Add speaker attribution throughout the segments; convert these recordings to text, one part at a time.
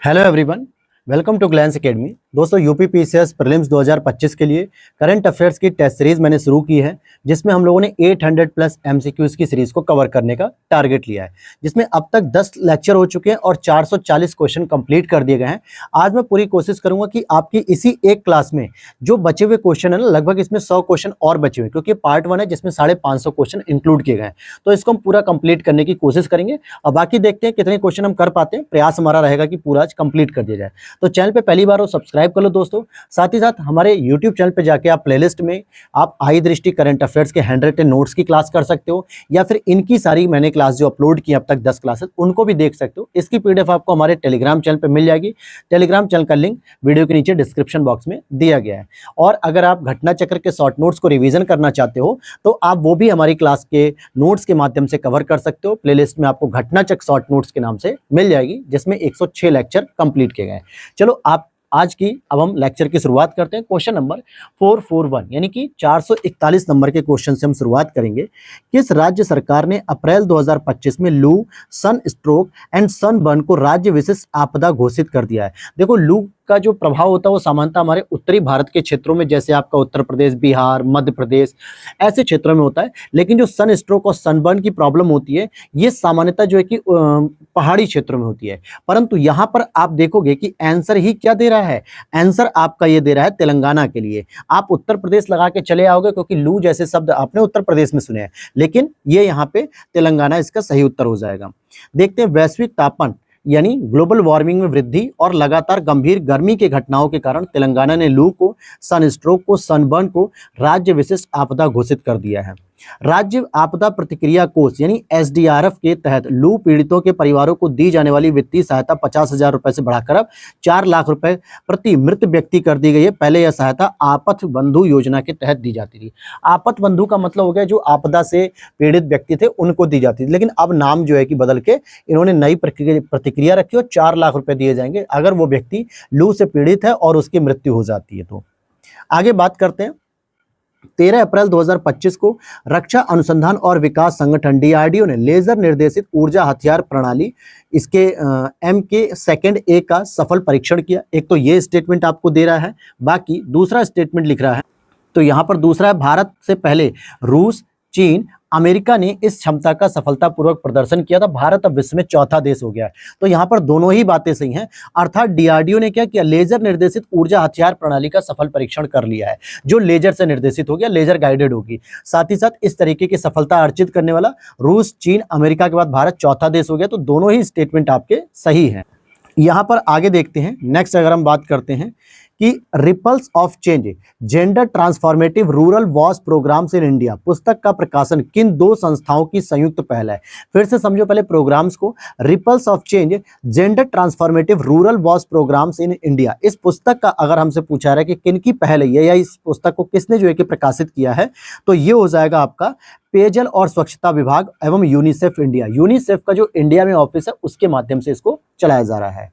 Speaker 1: Hello everyone, welcome to Glance Academy. दोस्तों UP PCS prelims 2025 के लिए करंट अफेयर्स की टेस्ट सीरीज मैंने शुरू की है, जिसमें हम लोगों ने 800 प्लस एमसीक्यूज की सीरीज को कवर करने का टारगेट लिया है, जिसमें अब तक 10 लेक्चर हो चुके हैं और 440 क्वेश्चन कंप्लीट कर दिए गए हैं। आज मैं पूरी कोशिश करूंगा कि आपकी इसी एक क्लास में जो बचे हुए क्वेश्चन है ना, लगभग इसमें 100 क्वेश्चन और बचे हुए, क्योंकि पार्ट 1 है जिसमें 550 क्वेश्चन इंक्लूड किए गए हैं। तो इसको हम पूरा कंप्लीट करने की कोशिश करेंगे और बाकी देखते हैं कितने क्वेश्चन हम कर पाते हैं। प्रयास हमारा रहेगा कि पूरा आज कंप्लीट कर दिया जाए। तो चैनल पे पहली बार हो सब्सक्राइब कर लो दोस्तों। साथ ही साथ हमारे यूट्यूब चैनल पे जाके आप प्लेलिस्ट में आप आई दृष्टि करंट अफेयर्स के हैंड रिटन नोट्स की क्लास कर सकते हो, या फिर इनकी सारी मैंने क्लास जो अपलोड की अब तक 10 क्लासेस, उनको भी देख सकते हो। इसकी पीडीएफ आपको हमारे टेलीग्राम चैनल पे मिल जाएगी। टेलीग्राम चैनल का लिंक वीडियो के नीचे डिस्क्रिप्शन बॉक्स में दिया गया है। और अगर आप घटना चक्र के शॉर्ट नोट्स को रिवीजन करना चाहते हो तो आप वो भी हमारी क्लास के नोट्स के माध्यम से कवर कर सकते हो। प्लेलिस्ट में आपको घटना चक्र शॉर्ट नोट्स के नाम से मिल जाएगी, जिसमें 106 लेक्चर कंप्लीट किए गए। चलो आप आज की अब हम लेक्चर की शुरुआत करते हैं। क्वेश्चन नंबर 441 यानी कि 441 नंबर के क्वेश्चन से हम शुरुआत करेंगे। किस राज्य सरकार ने अप्रैल 2025 में लू, सन स्ट्रोक एंड सनबर्न को राज्य विशिष्ट आपदा घोषित कर दिया है? देखो, लू का जो प्रभाव होता है वो सामान्यतः हमारे उत्तरी भारत के क्षेत्रों में, जैसे आपका उत्तर प्रदेश, बिहार, मध्य प्रदेश, ऐसे क्षेत्रों में होता है। लेकिन जो सन स्ट्रोक और सनबर्न की प्रॉब्लम होती है, ये सामान्यतः जो है कि पहाड़ी क्षेत्रों में होती है। परंतु यहाँ पर आप देखोगे कि आंसर ही क्या दे रहा है, आंसर आपका ये दे रहा है तेलंगाना के लिए। आप उत्तर प्रदेश लगा के चले आओगे, क्योंकि लू जैसे शब्द आपने उत्तर प्रदेश में सुने हैं, लेकिन ये यहाँ पे तेलंगाना इसका सही उत्तर हो जाएगा। देखते हैं, वैश्विक तापमान यानी ग्लोबल वार्मिंग में वृद्धि और लगातार गंभीर गर्मी के घटनाओं के कारण तेलंगाना ने लू को, सन स्ट्रोक को, सनबर्न को राज्य विशिष्ट आपदा घोषित कर दिया है। राज्य आपदा प्रतिक्रिया कोष यानी एसडीआरएफ के तहत लू पीड़ितों के परिवारों को दी जाने वाली वित्तीय सहायता 50,000 रुपए से बढ़ाकर अब 4 लाख रुपए प्रति मृत व्यक्ति कर दी गई है। पहले यह सहायता आपत बंधु योजना के तहत दी जाती थी। आपत बंधु का मतलब हो गया जो आपदा से पीड़ित व्यक्ति थे उनको दी जाती थी, लेकिन अब नाम जो है कि बदल के इन्होंने नई प्रतिक्रिया रखी और 4 लाख रुपए दिए जाएंगे अगर वो व्यक्ति लू से पीड़ित है और उसकी मृत्यु हो जाती है। तो आगे बात करते हैं। 13 अप्रैल 2025 को रक्षा अनुसंधान और विकास संगठन डीआरडीओ ने लेजर निर्देशित ऊर्जा हथियार प्रणाली इसके MK2A का सफल परीक्षण किया। एक तो ये स्टेटमेंट आपको दे रहा है, बाकी दूसरा स्टेटमेंट लिख रहा है। तो यहाँ पर दूसरा है, भारत से पहले रूस, चीन, अमेरिका ने इस क्षमता का सफलतापूर्वक प्रदर्शन किया था। भारत अब विश्व में चौथा देश हो गया है। तो यहाँ पर दोनों ही बातें सही हैं, अर्थात डीआरडीओ ने क्या किया, लेजर निर्देशित ऊर्जा हथियार प्रणाली का सफल परीक्षण कर लिया है, जो लेजर से निर्देशित हो गया, लेजर गाइडेड होगी। साथ ही साथ इस तरीके की सफलता अर्जित करने वाला रूस, चीन, अमेरिका के बाद भारत चौथा देश हो गया। तो दोनों ही स्टेटमेंट आपके सही हैं। यहाँ पर आगे देखते हैं, नेक्स्ट अगर हम बात करते हैं कि ripples of change, gender transformative rural वॉस प्रोग्राम्स इन इंडिया पुस्तक का प्रकाशन किन 2 संस्थाओं की संयुक्त पहल है? फिर से समझो पहले प्रोग्राम्स को। Ripples of change, gender transformative rural वॉस प्रोग्राम्स इन इंडिया, इस पुस्तक का अगर हमसे पूछा रहा है कि किन की पहल है या इस पुस्तक को किसने जो है कि प्रकाशित किया है, तो ये हो जाएगा आपका पेयजल और स्वच्छता विभाग एवं यूनिसेफ इंडिया। यूनिसेफ का जो इंडिया में ऑफिस है उसके माध्यम से इसको चलाया जा रहा है।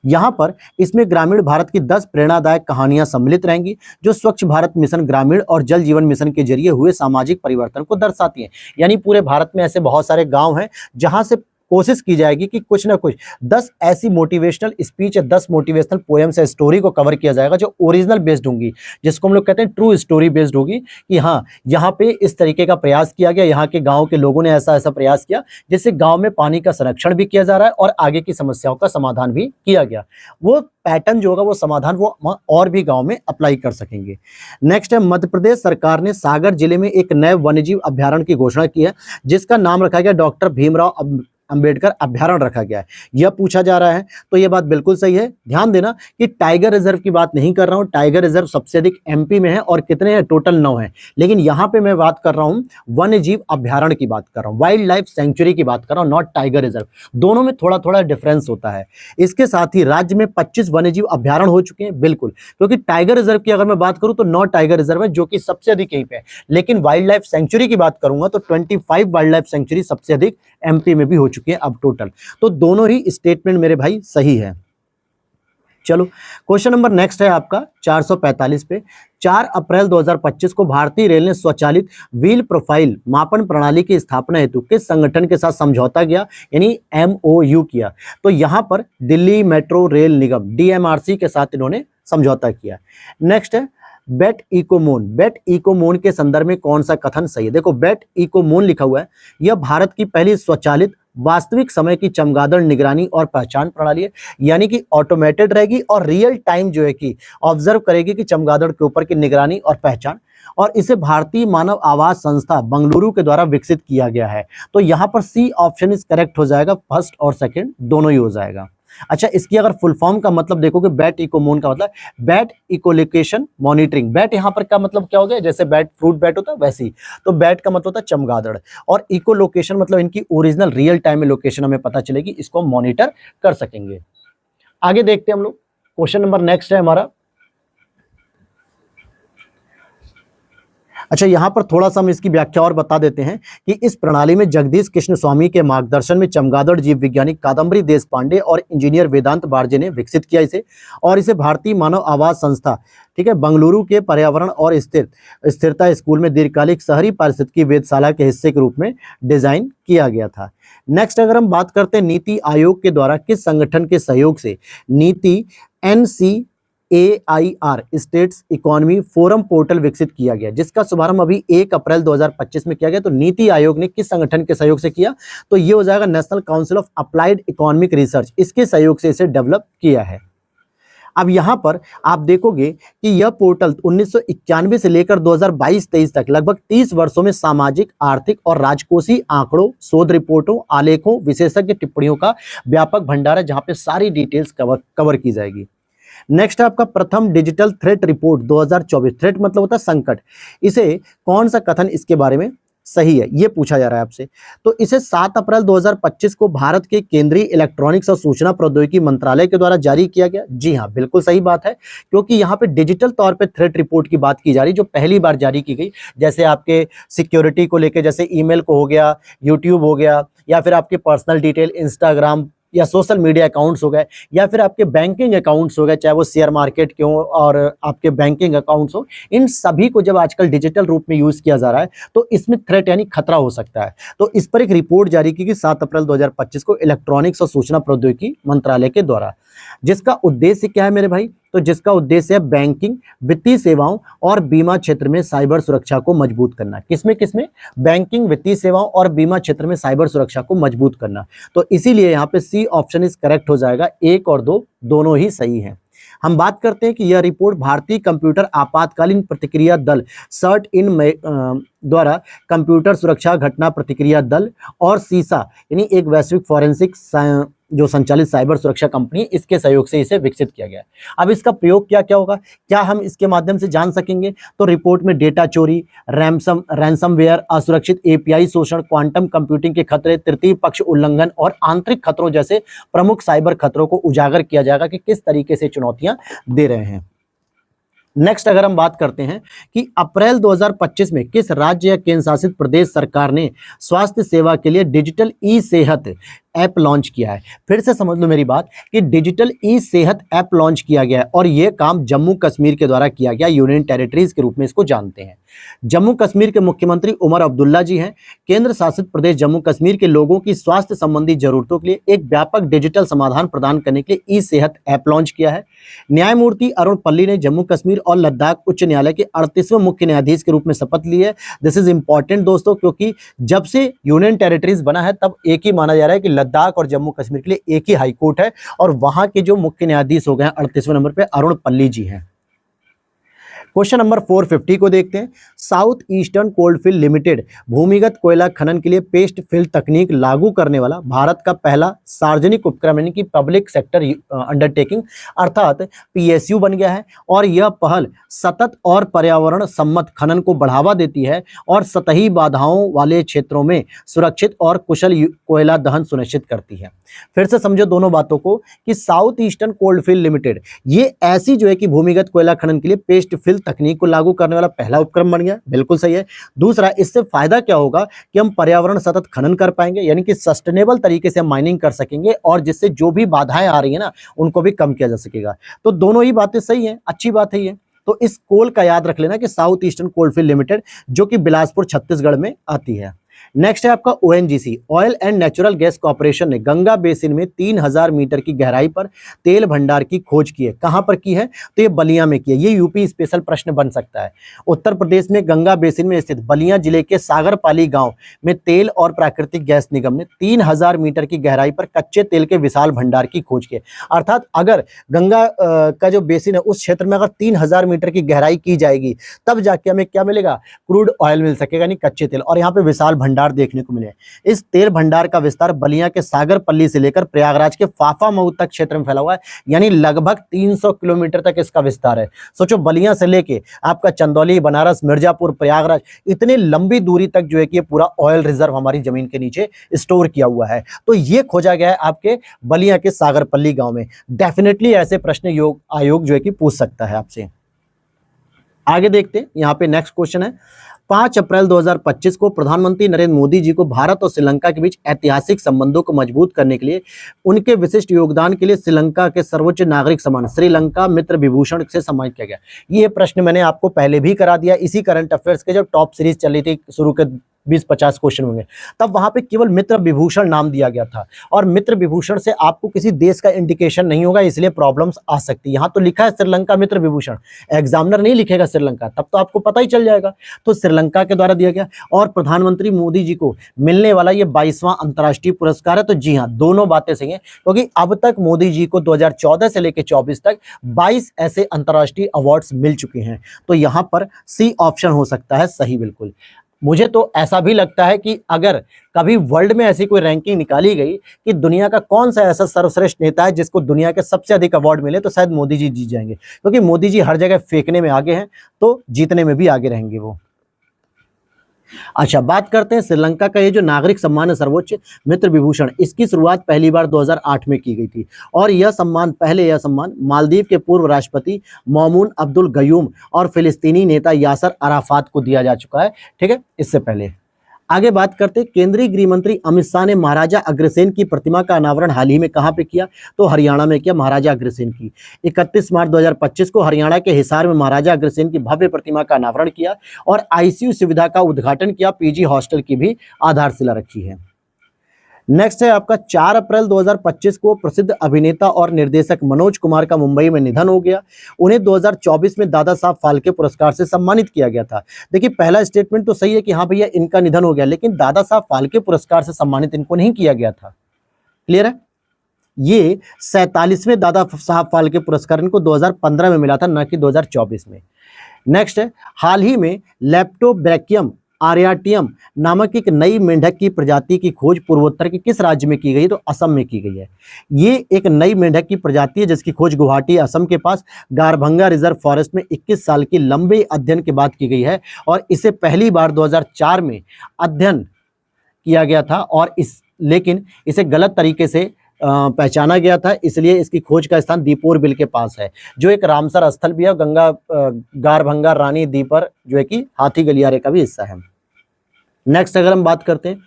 Speaker 1: यहाँ पर इसमें ग्रामीण भारत की 10 प्रेरणादायक कहानियां सम्मिलित रहेंगी, जो स्वच्छ भारत मिशन ग्रामीण और जल जीवन मिशन के जरिए हुए सामाजिक परिवर्तन को दर्शाती हैं। यानी पूरे भारत में ऐसे बहुत सारे गांव हैं जहां से कोशिश की जाएगी कि कुछ ना कुछ 10 ऐसी मोटिवेशनल स्पीच या 10 मोटिवेशनल पोएम्स या स्टोरी को कवर किया जाएगा जो ओरिजिनल बेस्ड होंगी, जिसको हम लोग कहते हैं ट्रू स्टोरी बेस्ड होगी, कि हाँ यहाँ पे इस तरीके का प्रयास किया गया, यहाँ के गांव के लोगों ने ऐसा ऐसा प्रयास किया जिससे गांव में पानी का संरक्षण भी किया जा रहा है और आगे की समस्याओं का समाधान भी किया गया। वो पैटर्न जो होगा, वो समाधान वो और भी गांव में अप्लाई कर सकेंगे। नेक्स्ट है, मध्य प्रदेश सरकार ने सागर जिले में एक नए वन्यजीव अभ्यारण्य की घोषणा की है, जिसका नाम रखा गया डॉक्टर भीमराव अंबेडकर अभ्यारण्य रखा गया है। यह पूछा जा रहा है, तो यह बात बिल्कुल सही है। ध्यान देना कि टाइगर रिजर्व की बात नहीं कर रहा हूं। टाइगर रिजर्व सबसे अधिक MP में है और कितने हैं, टोटल 9 हैं। लेकिन यहां पे मैं बात कर रहा हूं वन्य जीव अभ्यारण्य की बात कर रहा हूं, वाइल्ड लाइफ सेंचुरी की बात कर रहा हूं, नॉट टाइगर रिजर्व। दोनों में थोड़ा थोड़ा डिफरेंस होता है। इसके साथ ही राज्य में 25 वन्य जीव अभ्यारण्य हो चुके हैं, बिल्कुल, क्योंकि टाइगर रिजर्व की अगर मैं बात करूं तो 9 टाइगर रिजर्व है, जो कि सबसे अधिक यहीं पे है। लेकिन वाइल्ड लाइफ सेंचुरी की बात करूंगा तो 25 वाइल्ड लाइफ सेंचुरी सबसे अधिक MP में भी हो चुकी है अब टोटल। तो दोनों ही स्टेटमेंट मेरे भाई सही है। चलो क्वेश्चन नंबर नेक्स्ट है आपका 445 पे। 4 अप्रैल 2025 को भारतीय रेल ने स्वचालित व्हील प्रोफाइल मापन प्रणाली की स्थापना हेतु किस संगठन के साथ समझौता किया, यानी MOU किया? तो यहां पर दिल्ली मेट्रो रेल निगम DMRC के साथ इन्होंने समझौता किया। नेक्स्ट है बेट इकोमोन। बेट इकोमोन के संदर्भ में कौन सा कथन सही है? देखो बेट इकोमोन लिखा हुआ है, यह भारत की पहली स्वचालित वास्तविक समय की चमगादड़ निगरानी और पहचान प्रणाली है, यानी कि ऑटोमेटेड रहेगी और रियल टाइम जो है कि ऑब्जर्व करेगी कि चमगादड़ के ऊपर की निगरानी और पहचान। और इसे भारतीय मानव आवास संस्था बंगलुरु के द्वारा विकसित किया गया है। तो यहां पर सी ऑप्शन इज करेक्ट हो जाएगा, फर्स्ट और सेकंड दोनों ही हो जाएगा। अच्छा, इसकी अगर फुल फॉर्म का मतलब देखोगे, बैट इकोमोन का मतलब बैट इकोलोकेशन मॉनिटरिंग। बैट यहाँ पर का मतलब क्या हो गया, जैसे बैट फ्रूट बैट होता है वैसे ही, तो बैट का मतलब होता है चमगादड़, और इकोलोकेशन मतलब इनकी ओरिजिनल रियल टाइम में लोकेशन हमें पता चलेगी, इसको मॉनिटर कर सकेंगे। आगे देखते हैं हम लोग, क्वेश्चन नंबर नेक्स्ट है हमारा। अच्छा, यहां पर थोड़ा सा हम इसकी व्याख्या और बता देते हैं कि इस प्रणाली में जगदीश कृष्ण स्वामी के मार्गदर्शन में चमगादड़ जीव वैज्ञानिक कादम्बरी देश पांडे और इंजीनियर वेदांत बारजे ने विकसित किया इसे, और इसे भारतीय मानव आवास संस्था, ठीक है, बंगलुरु के पर्यावरण और स्थिरता स्कूल में दीर्घकालिक शहरी पारिस्थितिकी वेधशाला के हिस्से के रूप में डिजाइन किया गया था। नेक्स्ट अगर हम बात करते हैं नीति आयोग के द्वारा किस संगठन के सहयोग से नीति NCAIR states economy forum portal विकसित किया गया, जिसका शुभारंभ अभी 1 अप्रैल 2025 में किया गया। तो नीति आयोग ने किस संगठन के सहयोग से किया? तो ये हो जाएगा national council of applied economic research, इसके सहयोग से इसे डेवलप किया है। अब यहां पर आप देखोगे कि यह पोर्टल 1991 से लेकर 2022-23 तक लगभग 30 वर्षों में सामाजिक, आर्थिक और राजकोषीय आंकड़ों, शोध रिपोर्टों, आलेखों, विशेषज्ञ टिप्पणियों का व्यापक भंडार है, जहां पे सारी डिटेल्स कवर की जाएगी। नेक्स्ट है आपका प्रथम डिजिटल थ्रेट रिपोर्ट 2024। थ्रेट मतलब होता है संकट। इसे कौन सा कथन इसके बारे में सही है, ये पूछा जा रहा है आपसे। तो इसे 7 अप्रैल 2025 को भारत के केंद्रीय इलेक्ट्रॉनिक्स और सूचना प्रौद्योगिकी मंत्रालय के द्वारा जारी किया गया। जी हाँ, बिल्कुल सही बात है, क्योंकि यहाँ पे डिजिटल तौर पे थ्रेट रिपोर्ट की बात की जा रही, जो पहली बार जारी की गई। जैसे आपके सिक्योरिटी को लेकर, जैसे ईमेल को हो गया, यूट्यूब हो गया, या फिर आपके पर्सनल डिटेल, इंस्टाग्राम या सोशल मीडिया अकाउंट्स हो गए, या फिर आपके बैंकिंग अकाउंट्स हो गए, चाहे वो शेयर मार्केट के हो और आपके बैंकिंग अकाउंट्स हो, इन सभी को जब आजकल डिजिटल रूप में यूज किया जा रहा है तो इसमें थ्रेट यानी खतरा हो सकता है। तो इस पर एक रिपोर्ट जारी की गई 7 अप्रैल 2025 को इलेक्ट्रॉनिक्स और सूचना प्रौद्योगिकी मंत्रालय के द्वारा, जिसका उद्देश्य क्या है मेरे भाई? तो जिसका उद्देश्य है बैंकिंग, वित्तीय सेवाओं और बीमा क्षेत्र में साइबर सुरक्षा को मजबूत करना। किसमें? बैंकिंग, वित्तीय सेवाओं और बीमा क्षेत्र में साइबर सुरक्षा को मजबूत करना। तो इसीलिए यहाँ पे सी ऑप्शन इज करेक्ट हो जाएगा, 1 और 2 दोनों ही सही हैं। हम बात करते हैं कि यह रिपोर्ट भारतीय कंप्यूटर आपातकालीन प्रतिक्रिया दल सर्ट इन द्वारा कंप्यूटर सुरक्षा घटना प्रतिक्रिया दल और सीसा यानी एक वैश्विक फॉरेंसिक जो संचालित साइबर सुरक्षा कंपनी, इसके सहयोग से इसे विकसित किया गया है। अब इसका प्रयोग क्या क्या होगा, क्या हम इसके माध्यम से जान सकेंगे? तो रिपोर्ट में डेटा चोरी, रैंसमवेयर, असुरक्षित API शोषण, क्वांटम कंप्यूटिंग के खतरे, तृतीय पक्ष उल्लंघन और आंतरिक खतरों जैसे प्रमुख साइबर खतरों को उजागर किया जाएगा कि किस तरीके से चुनौतियां दे रहे हैं। नेक्स्ट अगर हम बात करते हैं कि अप्रैल 2025 में किस राज्य या केंद्र शासित प्रदेश सरकार ने स्वास्थ्य सेवा के लिए डिजिटल ई-सेहत ऐप लॉन्च किया है? फिर से समझ लो मेरी बात कि डिजिटल ई-सेहत ऐप लॉन्च किया गया है और यह काम जम्मू कश्मीर के द्वारा किया गया, यूनियन टेरिटरीज के रूप में इसको जानते हैं। जम्मू कश्मीर के मुख्यमंत्री उमर अब्दुल्ला जी हैं। केंद्र शासित प्रदेश जम्मू कश्मीर के लोगों की स्वास्थ्य संबंधी जरूरतों के लिए एक व्यापक डिजिटल समाधान प्रदान करने के लिए ई-सेहत ऐप लॉन्च किया है। न्यायमूर्ति अरुण पल्ली ने जम्मू कश्मीर और लद्दाख उच्च न्यायालय के 38वें मुख्य न्यायाधीश के रूप में शपथ ली है। दिस इज इंपॉर्टेंट दोस्तों, क्योंकि जब से यूनियन टेरिटरीज बना है तब एक ही माना जा रहा है कि लद्दाख और जम्मू कश्मीर के लिए एक ही हाई कोर्ट है, और वहां के जो मुख्य न्यायाधीश हो गए हैं 38वें नंबर पे अरुण पल्ली जी हैं। क्वेश्चन नंबर 450 को देखते हैं। साउथ ईस्टर्न कोलफील्ड लिमिटेड भूमिगत कोयला खनन के लिए पेस्ट फिल तकनीक लागू करने वाला भारत का पहला सार्वजनिक उपक्रम यानी कि पब्लिक सेक्टर अंडरटेकिंग अर्थात PSU बन गया है, और यह पहल सतत और पर्यावरण सम्मत खनन को बढ़ावा देती है और सतही बाधाओं वाले क्षेत्रों में सुरक्षित और कुशल कोयला दहन सुनिश्चित करती है। फिर से समझो दोनों बातों को कि साउथ ईस्टर्न कोलफील्ड लिमिटेड ये ऐसी जो है कि भूमिगत कोयला खनन के लिए पेस्ट फिल तकनीक को लागू करने वाला पहला उपक्रम बन गया, बिल्कुल सही है। दूसरा, इससे फायदा क्या होगा कि हम पर्यावरण सतत खनन कर पाएंगे, यानी कि सस्टेनेबल तरीके से माइनिंग कर सकेंगे और जिससे जो भी बाधाएं आ रही है ना उनको भी कम किया जा सकेगा। तो दोनों ही बातें सही हैं, अच्छी बात है ये। तो इस कोल का याद रख लेना कि साउथ ईस्टर्न कोलफील्ड लिमिटेड, जो कि बिलासपुर छत्तीसगढ़ में आती है। नेक्स्ट है आपका ONGC, oil and natural gas corporation ने गंगा बेसिन में 3000 मीटर की गहराई पर तेल भंडार की खोज की है। कहां पर की है? तो ये बलिया में की है। ये यूपी स्पेशल प्रश्न बन सकता है। उत्तर प्रदेश में गंगा बेसिन में स्थित बलिया जिले के सागरपाली गांव में तेल और प्राकृतिक गैस निगम ने 3000 मीटर की गहराई पर कच्चे तेल के विशाल भंडार की खोज की है। अर्थात अगर गंगा का जो बेसिन है उस क्षेत्र में अगर 3000 मीटर की गहराई की जाएगी तब जाके हमें क्या मिलेगा? क्रूड ऑयल मिल सकेगा, यानी कच्चे तेल, और यहाँ पे विशाल भंडार देखने को मिले। इस तेल भंडार का विस्तार बलिया के सागरपल्ली से लेकर प्रयागराज के फाफा मऊ तक क्षेत्र में फैला हुआ है, यानी लगभग 300 किलोमीटर तक इसका विस्तार है। सोचो, बलिया से लेके आपका चंदौली, बनारस, मिर्जापुर, प्रयागराज, इतनी लंबी दूरी तक जो है कि ये पूरा ऑयल रिजर्व हमारी जमीन के नीचे स्टोर किया हुआ है। तो ये खोजा गया है आपके बलिया के सागरपल्ली गांव में। डेफिनेटली ऐसे प्रश्न आयोग जो है कि पूछ सकता है आपसे। आगे देखते हैं, यहाँ पे नेक्स्ट क्वेश्चन है, 5 अप्रैल 2025 को प्रधानमंत्री नरेंद्र मोदी जी को भारत और श्रीलंका के बीच ऐतिहासिक संबंधों को मजबूत करने के लिए उनके विशिष्ट योगदान के लिए श्रीलंका के सर्वोच्च नागरिक सम्मान श्रीलंका मित्र विभूषण से सम्मानित किया गया। ये प्रश्न मैंने आपको पहले भी करा दिया, इसी करंट अफेयर्स के जब टॉप सीरीज चल रही थी, शुरू के 20-50 क्वेश्चन होंगे, तब वहां पे केवल मित्र विभूषण नाम दिया गया था, और मित्र विभूषण से आपको किसी देश का इंडिकेशन नहीं होगा, इसलिए प्रॉब्लम्स आ सकती है। यहां तो लिखा है श्रीलंका मित्र विभूषण, एग्जामिनर नहीं लिखेगा श्रीलंका, तब तो आपको पता ही चल जाएगा। तो श्रीलंका के द्वारा दिया गया, और प्रधानमंत्री मोदी जी को मिलने वाला ये 22वां अंतर्राष्ट्रीय पुरस्कार है। तो जी हाँ, दोनों बातें सही हैं, क्योंकि अब तक मोदी जी को 2014 से लेकर 24 तक 22 ऐसे अंतर्राष्ट्रीय अवार्ड्स मिल चुके हैं। तो यहां पर सी ऑप्शन हो सकता है सही। बिल्कुल, मुझे तो ऐसा भी लगता है कि अगर कभी वर्ल्ड में ऐसी कोई रैंकिंग निकाली गई कि दुनिया का कौन सा ऐसा सर्वश्रेष्ठ नेता है जिसको दुनिया के सबसे अधिक अवार्ड मिले, तो शायद मोदी जी जीत जाएंगे, क्योंकि मोदी जी हर जगह फेंकने में आगे हैं, तो जीतने में भी आगे रहेंगे वो। अच्छा, बात करते हैं श्रीलंका का ये जो नागरिक सम्मान है सर्वोच्च मित्र विभूषण, इसकी शुरुआत पहली बार 2008 में की गई थी, और यह सम्मान मालदीव के पूर्व राष्ट्रपति मौमून अब्दुल गयूम और फिलिस्तीनी नेता यासर अराफात को दिया जा चुका है। ठीक है, इससे पहले आगे बात करते, केंद्रीय गृह मंत्री अमित शाह ने महाराजा अग्रसेन की प्रतिमा का अनावरण हाल ही में कहां पे किया? तो हरियाणा में किया, महाराजा अग्रसेन की। 31 मार्च 2025 को हरियाणा के हिसार में महाराजा अग्रसेन की भव्य प्रतिमा का अनावरण किया और आईसीयू सुविधा का उद्घाटन किया, पीजी हॉस्टल की भी आधारशिला रखी है। नेक्स्ट है आपका 4 अप्रैल 2025 को प्रसिद्ध अभिनेता और निर्देशक मनोज कुमार का मुंबई में निधन हो गया। उन्हें 2024 में दादा साहब फाल्के पुरस्कार से सम्मानित किया गया था। देखिए, पहला स्टेटमेंट तो सही है कि हाँ भैया इनका निधन हो गया, लेकिन दादा साहब फाल्के पुरस्कार से सम्मानित इनको नहीं किया गया था। क्लियर है? ये 47वें दादा साहब फाल्के पुरस्कार इनको 2015 में मिला था, न कि 2024 में। नेक्स्ट है, हाल ही में लेप्टोब्रैकियम आर्याटियम नामक एक नई मेंढक की प्रजाति की खोज पूर्वोत्तर के किस राज्य में की गई? तो असम में की गई है। ये एक नई मेंढक की प्रजाति है जिसकी खोज गुवाहाटी असम के पास गारभंगा रिजर्व फॉरेस्ट में 21 साल की लंबे अध्ययन के बाद की गई है, और इसे पहली बार 2004 में अध्ययन किया गया था, और लेकिन इसे गलत तरीके से पहचाना गया था, इसलिए इसकी खोज का स्थान दीपोर बिल के पास है, जो एक रामसर स्थल भी है, गंगा गारभंगा रानी दीपर जो है कि हाथी गलियारे का भी हिस्सा है। नेक्स्ट अगर हम बात करते हैं,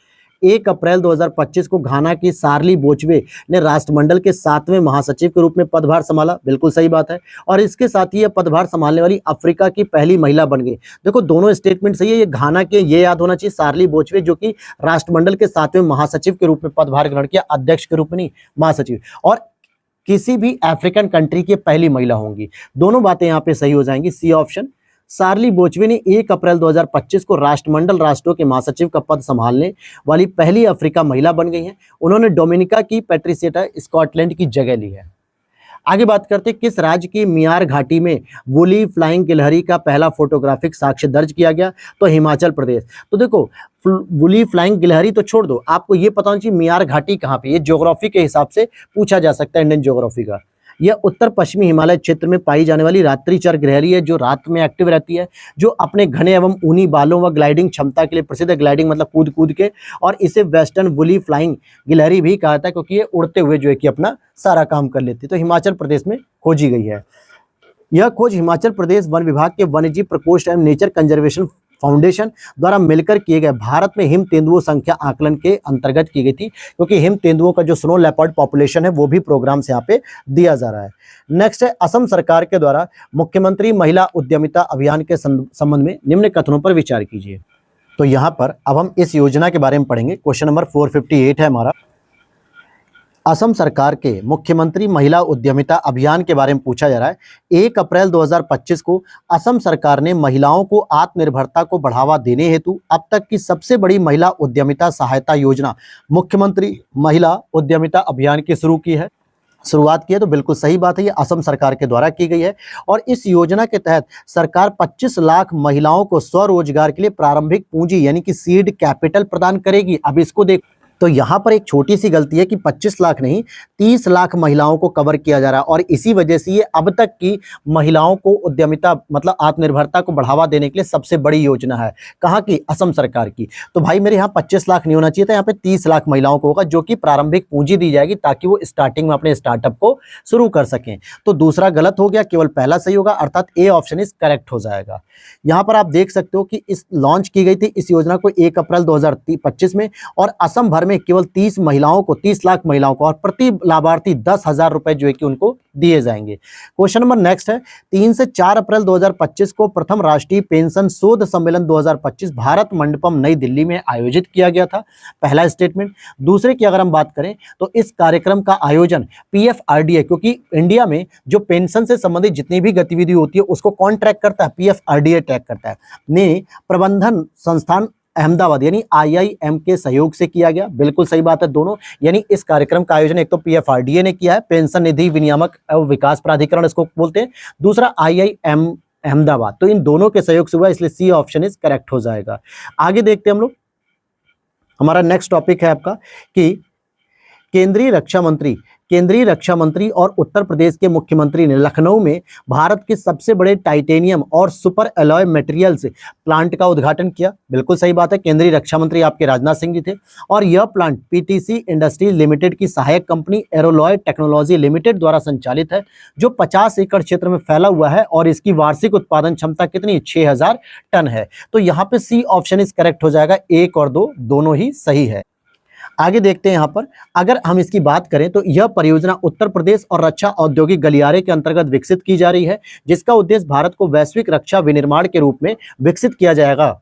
Speaker 1: 1 अप्रैल 2025 को घाना की सार्ली बोचवे ने राष्ट्रमंडल के 7वें महासचिव के रूप में पदभार संभाला। बिल्कुल सही बात है, और इसके साथ ही यह पदभार संभालने वाली अफ्रीका की पहली महिला बन गई। देखो, दोनों स्टेटमेंट सही है। ये घाना के, ये याद होना चाहिए, सार्ली बोचवे जो कि राष्ट्रमंडल के 7वें महासचिव के रूप में पदभार ग्रहण किया, अध्यक्ष के रूप में नहीं, महासचिव, और किसी भी अफ्रीकन कंट्री की पहली महिला होंगी। दोनों बातें यहाँ पे सही हो जाएंगी, सी ऑप्शन। सार्ली बोचवे ने 1 अप्रैल 2025 को राष्ट्रमंडल राष्ट्रों के महासचिव का पद संभालने वाली पहली अफ्रीका महिला बन गई हैं। उन्होंने डोमिनिका की पैट्रिसिएटा स्कॉटलैंड की जगह ली है। आगे बात करते हैं, किस राज्य की मियार घाटी में वुली फ्लाइंग गिलहरी का पहला फोटोग्राफिक साक्ष्य दर्ज किया गया? तो हिमाचल प्रदेश। तो देखो, वुली फ्लाइंग गिलहरी तो छोड़ दो, आपको ये पता होना चाहिए मियार घाटी कहाँ पे। ये ज्योग्राफी के हिसाब से पूछा जा सकता है, इंडियन ज्योग्राफी का। यह उत्तर पश्चिमी हिमालय क्षेत्र में पाई जाने वाली रात्रिचर गिलहरी है, जो रात में एक्टिव रहती है, जो अपने घने एवं ऊनी बालों व ग्लाइडिंग क्षमता के लिए प्रसिद्ध है। ग्लाइडिंग मतलब कूद कूद के, और इसे वेस्टर्न वुली फ्लाइंग गिलहरी भी कहा जाता है, क्योंकि ये उड़ते हुए जो है कि अपना सारा काम कर लेती है। तो हिमाचल प्रदेश में खोजी गई है। यह खोज हिमाचल प्रदेश वन विभाग के वन्यजीव प्रकोष्ठ एवं नेचर कंजर्वेशन फाउंडेशन द्वारा मिलकर किए गए भारत में हिम तेंदुओं संख्या आकलन के अंतर्गत की गई थी, क्योंकि हिम तेंदुओं का जो स्नो लेपर्ड पॉपुलेशन है वो भी प्रोग्राम से यहाँ पे दिया जा रहा है। नेक्स्ट है, असम सरकार के द्वारा मुख्यमंत्री महिला उद्यमिता अभियान के संबंध में निम्न कथनों पर विचार कीजिए। तो यहाँ पर अब हम इस योजना के बारे में पढ़ेंगे। क्वेश्चन नंबर 458 है हमारा। असम सरकार के मुख्यमंत्री महिला उद्यमिता अभियान के बारे में पूछा जा रहा है। 1 अप्रैल 2025 को असम सरकार ने महिलाओं को आत्मनिर्भरता को बढ़ावा देने हेतु अब तक की सबसे बड़ी महिला उद्यमिता सहायता योजना मुख्यमंत्री महिला उद्यमिता अभियान की शुरुआत की है। तो बिल्कुल सही बात है, ये असम सरकार के द्वारा की गई है और इस योजना के तहत सरकार 25 लाख महिलाओं को स्वरोजगार के लिए प्रारंभिक पूंजी यानी कि सीड कैपिटल प्रदान करेगी। अब इसको देख, तो यहाँ पर एक छोटी सी गलती है कि 25 लाख नहीं 30 लाख महिलाओं को कवर किया जा रहा है और इसी वजह से ये अब तक की महिलाओं को उद्यमिता मतलब आत्मनिर्भरता को बढ़ावा देने के लिए सबसे बड़ी योजना है। कहाँ की? असम सरकार की। तो भाई मेरे यहाँ 25 लाख नहीं होना चाहिए था, यहाँ पे 30 लाख महिलाओं को होगा, जो कि प्रारंभिक पूंजी दी जाएगी ताकि वो स्टार्टिंग में अपने स्टार्टअप को शुरू कर सकें। तो दूसरा गलत हो गया, केवल पहला सही होगा, अर्थात ए ऑप्शन इज करेक्ट हो जाएगा। यहाँ पर आप देख सकते हो कि इस लॉन्च की गई थी इस योजना को 1 अप्रैल 2025 में और असम भर में केवल 30 लाख महिलाओं को और प्रति लाभार्थी 10,000 रुपए जो है कि उनको दिए जाएंगे। क्वेश्चन नंबर नेक्स्ट है, 3 से 4 अप्रैल 2025 को प्रथम राष्ट्रीय पेंशन शोध सम्मेलन 2025 भारत मंडपम नई दिल्ली में आयोजित किया गया था। पहला स्टेटमेंट। दूसरे की अगर हम बात करें तो इस कार्यक्रम का आयोजन PFRDA, क्योंकि इंडिया में जो पेंशन से संबंधित जितनी भी गतिविधि होती है उसको कौन ट्रैक करता है? PFRDA ट्रैक करता है, ने प्रबंधन संस्थान अहमदाबाद यानी IIM के सहयोग से किया गया। बिल्कुल सही बात है दोनों, यानी इस कार्यक्रम का आयोजन एक तो PFRDA ने किया है, पेंशन निधि विनियामक एवं विकास प्राधिकरण इसको बोलते हैं, दूसरा IIM अहमदाबाद, तो इन दोनों के सहयोग से हुआ, इसलिए सी ऑप्शन इज करेक्ट हो जाएगा। आगे देखते हैं हम लोग, हमारा नेक्स्ट टॉपिक है आपका कि केंद्रीय रक्षा मंत्री और उत्तर प्रदेश के मुख्यमंत्री ने लखनऊ में भारत के सबसे बड़े टाइटेनियम और सुपर एलॉय मटेरियल्स प्लांट का उद्घाटन किया। बिल्कुल सही बात है, केंद्रीय रक्षा मंत्री आपके राजनाथ सिंह जी थे और यह प्लांट PTC इंडस्ट्रीज लिमिटेड की सहायक कंपनी एरोलॉय टेक्नोलॉजी लिमिटेड द्वारा संचालित है, जो 50 एकड़ क्षेत्र में फैला हुआ है और इसकी वार्षिक उत्पादन क्षमता कितनी? 6000 टन है। तो यहाँ पे सी ऑप्शन इज करेक्ट हो जाएगा, 1 और 2 दोनों ही सही है। आगे देखते हैं यहाँ पर, अगर हम इसकी बात करें तो यह परियोजना उत्तर प्रदेश और रक्षा औद्योगिक गलियारे के अंतर्गत विकसित की जा रही है, जिसका उद्देश्य भारत को वैश्विक रक्षा विनिर्माण के रूप में विकसित किया जाएगा।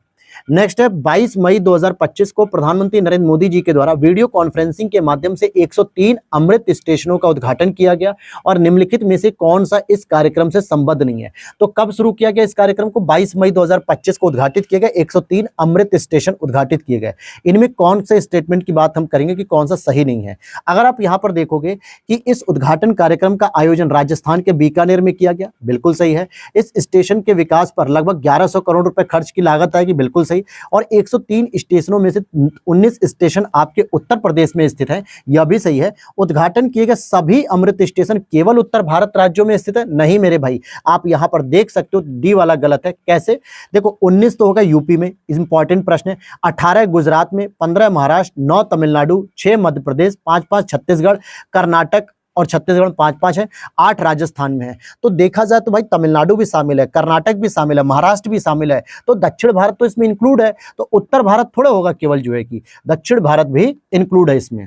Speaker 1: नेक्स्ट है, 22 मई 2025 को प्रधानमंत्री नरेंद्र मोदी जी के द्वारा वीडियो कॉन्फ्रेंसिंग के माध्यम से 103 अमृत स्टेशनों का उद्घाटन किया गया और निम्नलिखित में से कौन सा इस कार्यक्रम से संबद्ध नहीं है? तो कब शुरू किया गया इस कार्यक्रम को? 22 मई 2025 को उद्घाटित किया गया, 103 अमृत स्टेशन उद्घाटित किए गए। इनमें कौन से स्टेटमेंट की बात हम करेंगे कि कौन सा सही नहीं है? अगर आप यहाँ पर देखोगे कि इस उद्घाटन कार्यक्रम का आयोजन राजस्थान के बीकानेर में किया गया, बिल्कुल सही है। इस स्टेशन के विकास पर लगभग 1100 करोड़ रुपए खर्च की लागत आएगी, बिल्कुल सही। और 103 स्टेशनों में से 19 स्टेशन आपके उत्तर प्रदेश में स्थित है, यह भी सही है। उद्घाटन किए गए सभी अमृत स्टेशन केवल उत्तर भारत राज्यों में स्थित है, नहीं मेरे भाई, आप यहां पर देख सकते हो डी वाला गलत है। कैसे? देखो, 19 तो होगा यूपी में, इंपॉर्टेंट प्रश्न है, 18 गुजरात में, 15 महाराष्ट्र, 9 तमिलनाडु, 6 मध्य प्रदेश, 5 छत्तीसगढ़, कर्नाटक और छत्तीसगढ़ 5 है, 8 राजस्थान में है। तो देखा जाए तो भाई तमिलनाडु भी शामिल है, कर्नाटक भी शामिल है, महाराष्ट्र भी शामिल है, तो दक्षिण भारत तो इसमें इंक्लूड है। तो उत्तर भारत थोड़ा होगा केवल, जो है कि दक्षिण भारत भी इंक्लूड है इसमें।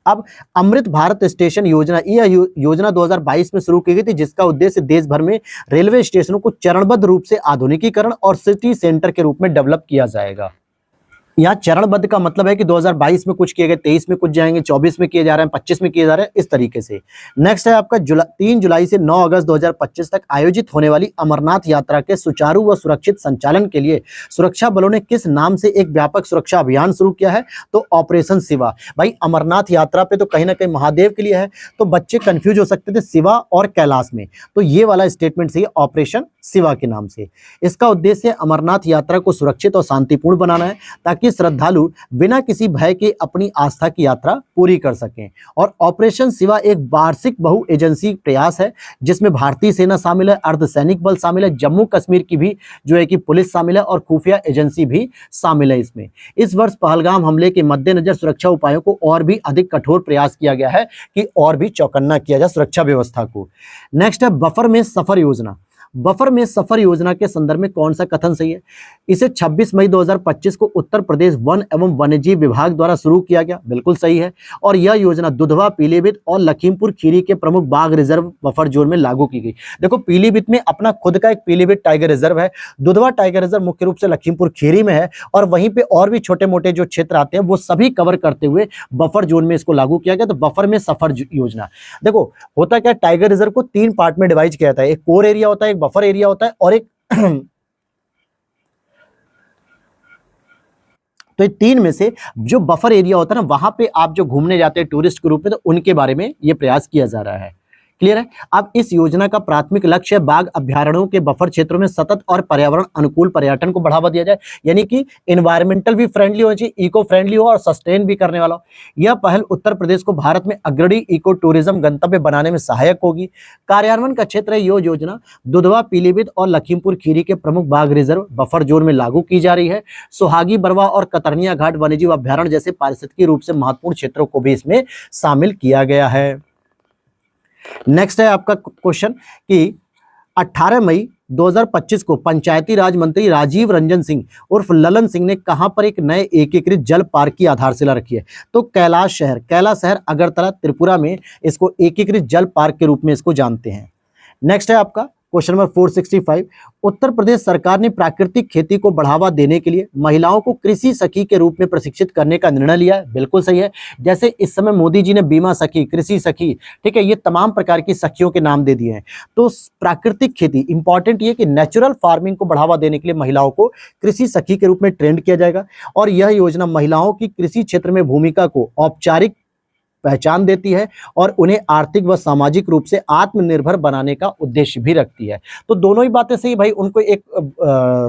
Speaker 1: अब अमृत भारत स्टेशन योजना, यह योजना 2022 में शुरू की गई थी, जिसका उद्देश्य देश भर में रेलवे स्टेशनों को चरणबद्ध रूप से आधुनिकीकरण और सिटी सेंटर के रूप में डेवलप किया जाएगा। यहाँ चरणबद्ध का मतलब है कि 2022 में कुछ किए गए, 23 में कुछ जाएंगे, 24 में किए जा रहे हैं, 25 में किए जा रहे हैं, इस तरीके से। नेक्स्ट है आपका 3 जुलाई से 9 अगस्त 2025 तक आयोजित होने वाली अमरनाथ यात्रा के सुचारू व सुरक्षित संचालन के लिए सुरक्षा बलों ने किस नाम से एक व्यापक सुरक्षा अभियान शुरू किया है? तो ऑपरेशन शिवा। भाई अमरनाथ यात्रा पे तो कहीं ना कहीं महादेव के लिए है, तो बच्चे कंफ्यूज हो सकते थे शिवा और कैलाश में, तो ये वाला स्टेटमेंट सही है, ऑपरेशन शिवा के नाम से। इसका उद्देश्य अमरनाथ यात्रा को सुरक्षित और शांतिपूर्ण बनाना है, ताकि ताकि श्रद्धालु बिना किसी भय के अपनी आस्था की यात्रा पूरी कर सकें। और ऑपरेशन शिवा एक वार्षिक बहु एजेंसी प्रयास है जिसमें भारतीय सेना शामिल है, अर्धसैनिक बल शामिल है, जम्मू कश्मीर की भी जो है कि पुलिस शामिल है और खुफिया एजेंसी भी शामिल है इसमें। इस वर्ष पहलगाम हमले के मद्देनजर सुरक्षा उपायों को और भी अधिक कठोर प्रयास किया गया है कि और भी चौकन्ना किया जाए सुरक्षा व्यवस्था को। नेक्स्ट है बफर में सफर योजना। बफर में सफर योजना के संदर्भ में कौन सा कथन सही है? इसे 26 मई 2025 को उत्तर प्रदेश वन एवं वन्यजीव विभाग द्वारा शुरू किया गया, बिल्कुल सही है। और यह योजना दुधवा, पीलीभीत और लखीमपुर खीरी के प्रमुख बाघ रिजर्व बफर जोन में लागू की गई। देखो पीलीभीत में अपना खुद का एक पीलीभीत टाइगर रिजर्व है, दुधवा टाइगर रिजर्व मुख्य रूप से लखीमपुर खीरी में है, और वहीं पे और भी छोटे मोटे जो क्षेत्र आते हैं वो सभी कवर करते हुए बफर जोन में इसको लागू किया गया। तो बफर में सफर योजना, देखो होता क्या, टाइगर रिजर्व को 3 पार्ट में डिवाइड किया जाता है, एक कोर एरिया होता है, एक बफर एरिया होता है और एक तो ये 3 में से जो बफर एरिया होता है ना, वहां पे आप जो घूमने जाते हैं टूरिस्ट के रूप में, तो उनके बारे में ये प्रयास किया जा रहा है। क्लियर है? अब इस योजना का प्राथमिक लक्ष्य है बाघ अभ्यारण्यों के बफर क्षेत्रों में सतत और पर्यावरण अनुकूल पर्यटन को बढ़ावा दिया जाए, यानी कि एनवायरमेंटल भी फ्रेंडली होना चाहिए, इको फ्रेंडली हो और सस्टेन भी करने वाला हो। यह पहल उत्तर प्रदेश को भारत में अग्रणी इको टूरिज्म गंतव्य बनाने में सहायक होगी। कार्यान्वयन का क्षेत्र है ये योजना दुधवा, पीलीभीत और लखीमपुर खीरी के प्रमुख बाघ रिजर्व बफर जोन में लागू की जा रही है। सुहागी, बरवा और कतरनिया घाट वन्यजीव अभ्यारण्य जैसे पारिस्थितिकी रूप से महत्वपूर्ण क्षेत्रों को भी इसमें शामिल किया गया है। नेक्स्ट है आपका क्वेश्चन कि 18 मई 2025 को पंचायती राज मंत्री राजीव रंजन सिंह उर्फ ललन सिंह ने कहां पर एक नए एकीकृत जल पार्क की आधारशिला रखी है? तो कैलाश शहर अगरतला त्रिपुरा में इसको एकीकृत जल पार्क के रूप में इसको जानते हैं। नेक्स्ट है आपका क्वेश्चन नंबर 465, उत्तर प्रदेश सरकार ने प्राकृतिक खेती को बढ़ावा देने के लिए महिलाओं को कृषि सखी के रूप में प्रशिक्षित करने का निर्णय लिया है, बिल्कुल सही है। जैसे इस समय मोदी जी ने बीमा सखी, कृषि सखी, ठीक है, ये तमाम प्रकार की सखियों के नाम दे दिए हैं। तो प्राकृतिक खेती, इंपॉर्टेंट ये कि नेचुरल फार्मिंग को बढ़ावा देने के लिए महिलाओं को कृषि सखी के रूप में ट्रेंड किया जाएगा। और यह योजना महिलाओं की कृषि क्षेत्र में भूमिका को औपचारिक पहचान देती है और उन्हें आर्थिक व सामाजिक रूप से आत्मनिर्भर बनाने का उद्देश्य भी रखती है। तो दोनों ही बातें सही भाई, उनको एक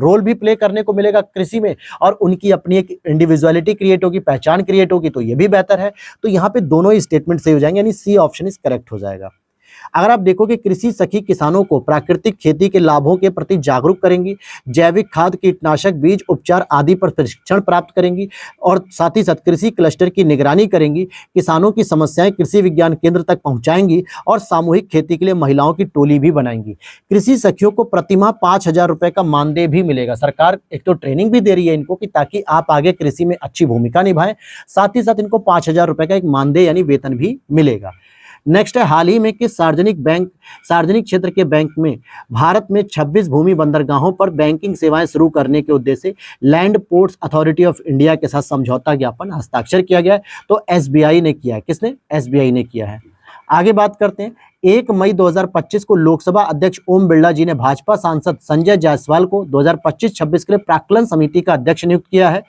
Speaker 1: रोल भी प्ले करने को मिलेगा कृषि में और उनकी अपनी एक इंडिविजुअलिटी क्रिएट होगी, पहचान क्रिएट होगी, तो ये भी बेहतर है। तो यहाँ पे दोनों ही स्टेटमेंट सही हो जाएंगे, यानी सी ऑप्शन इज करेक्ट हो जाएगा। अगर आप देखोगे कृषि सखी किसानों को प्राकृतिक खेती के लाभों के प्रति जागरूक करेंगी, जैविक खाद, कीटनाशक, बीज उपचार आदि पर प्रशिक्षण प्राप्त करेंगी और साथ ही साथ कृषि क्लस्टर की निगरानी करेंगी, किसानों की समस्याएं कृषि विज्ञान केंद्र तक पहुंचाएंगी और सामूहिक खेती के लिए महिलाओं की टोली भी बनाएंगी। कृषि सखियों को प्रतिमाह 5,000 रुपए का मानदेय भी मिलेगा। सरकार एक तो ट्रेनिंग भी दे रही है इनको कि ताकि आप आगे कृषि में अच्छी भूमिका निभाएं, साथ ही साथ इनको 5,000 रुपए का एक मानदेय यानी वेतन भी मिलेगा। नेक्स्ट है, हाल ही में किस सार्वजनिक क्षेत्र के बैंक में भारत में 26 भूमि बंदरगाहों पर बैंकिंग सेवाएं शुरू करने के उद्देश्य से land ports authority of India के साथ समझौता ज्ञापन हस्ताक्षर किया गया है? तो एसबीआई ने किया है। किसने? एसबीआई ने किया है। आगे बात करते हैं, 1 मई 2025 को लोकसभा अध्यक्ष ओम बिरला जी ने भाजपा सांसद संजय जायसवाल को 2025-26 के लिए प्राक्कलन समिति का अध्यक्ष नियुक्त किया है।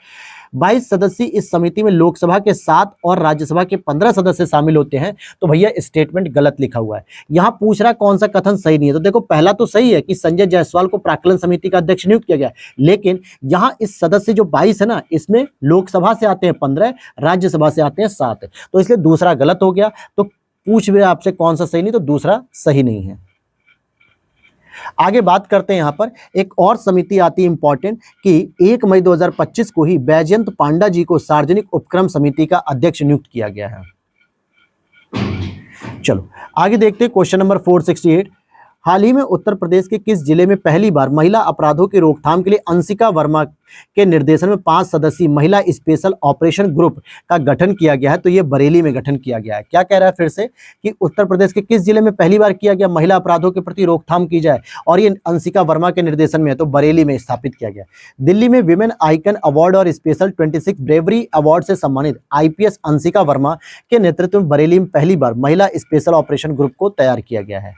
Speaker 1: 22 सदस्य इस समिति में लोकसभा के 7 और राज्यसभा के 15 सदस्य शामिल होते हैं। तो भैया स्टेटमेंट गलत लिखा हुआ है, यहाँ पूछ रहा है कौन सा कथन सही नहीं है। तो देखो पहला तो सही है कि संजय जायसवाल को प्राक्कलन समिति का अध्यक्ष नियुक्त किया गया, लेकिन यहाँ इस सदस्य जो 22 है ना, इसमें लोकसभा से आते हैं 15, राज्यसभा से आते हैं 7, तो इसलिए दूसरा गलत हो गया। तो पूछ रहे आपसे कौन सा सही नहीं, तो दूसरा सही नहीं है। आगे बात करते हैं, यहां पर एक और समिति आती है इंपॉर्टेंट कि 1 मई 2025 को ही बैजयंत पांडा जी को सार्वजनिक उपक्रम समिति का अध्यक्ष नियुक्त किया गया है। चलो आगे देखते हैं क्वेश्चन नंबर 468, हाल ही में उत्तर प्रदेश के किस जिले में पहली बार महिला अपराधों की रोकथाम के लिए अंशिका वर्मा के निर्देशन में 5 सदस्यीय महिला स्पेशल ऑपरेशन ग्रुप का गठन किया गया है? तो ये बरेली में गठन किया गया है। क्या कह रहा है फिर से कि उत्तर प्रदेश के किस जिले में पहली बार किया गया महिला अपराधों के प्रति रोकथाम की जाए, और ये अंशिका वर्मा के निर्देशन में है, तो बरेली में स्थापित किया गया। दिल्ली में विमेन आइकन अवार्ड और स्पेशल 26 ब्रेवरी अवार्ड से सम्मानित IPS अंशिका वर्मा के नेतृत्व में बरेली में पहली बार महिला स्पेशल ऑपरेशन ग्रुप को तैयार किया गया है।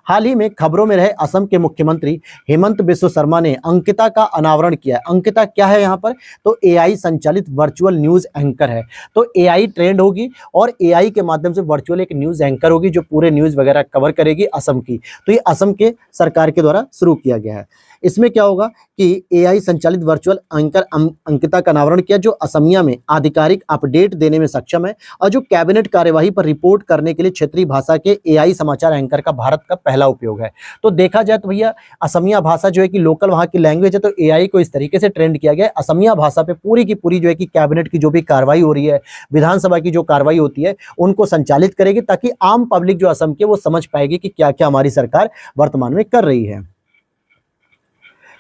Speaker 1: हाल ही में खबरों में रहे असम के मुख्यमंत्री हेमंत बिस्व शर्मा ने अंकिता का अनावरण किया। अंकिता क्या है यहाँ पर? तो एआई संचालित वर्चुअल न्यूज एंकर है। तो एआई ट्रेंड होगी और एआई के माध्यम से वर्चुअल एक न्यूज एंकर होगी जो पूरे न्यूज वगैरह कवर करेगी असम की। तो ये असम के सरकार के द्वारा शुरू किया गया है। इसमें क्या होगा कि एआई संचालित वर्चुअल एंकर अंकिता का अनावरण किया, जो असमिया में आधिकारिक अपडेट देने में सक्षम है और जो कैबिनेट कार्यवाही पर रिपोर्ट करने के लिए क्षेत्रीय भाषा के एआई समाचार एंकर का भारत का पहला उपयोग है। तो देखा जाए तो भैया असमिया भाषा जो है कि लोकल वहाँ की लैंग्वेज है, तो एआई को इस तरीके से ट्रेंड किया गया है। असमिया भाषा पे पूरी की पूरी जो है कि कैबिनेट की जो भी कार्रवाई हो रही है, विधानसभा की जो कार्रवाई होती है, उनको संचालित करेगी ताकि आम पब्लिक जो असम के वो समझ पाएगी कि क्या क्या हमारी सरकार वर्तमान में कर रही है।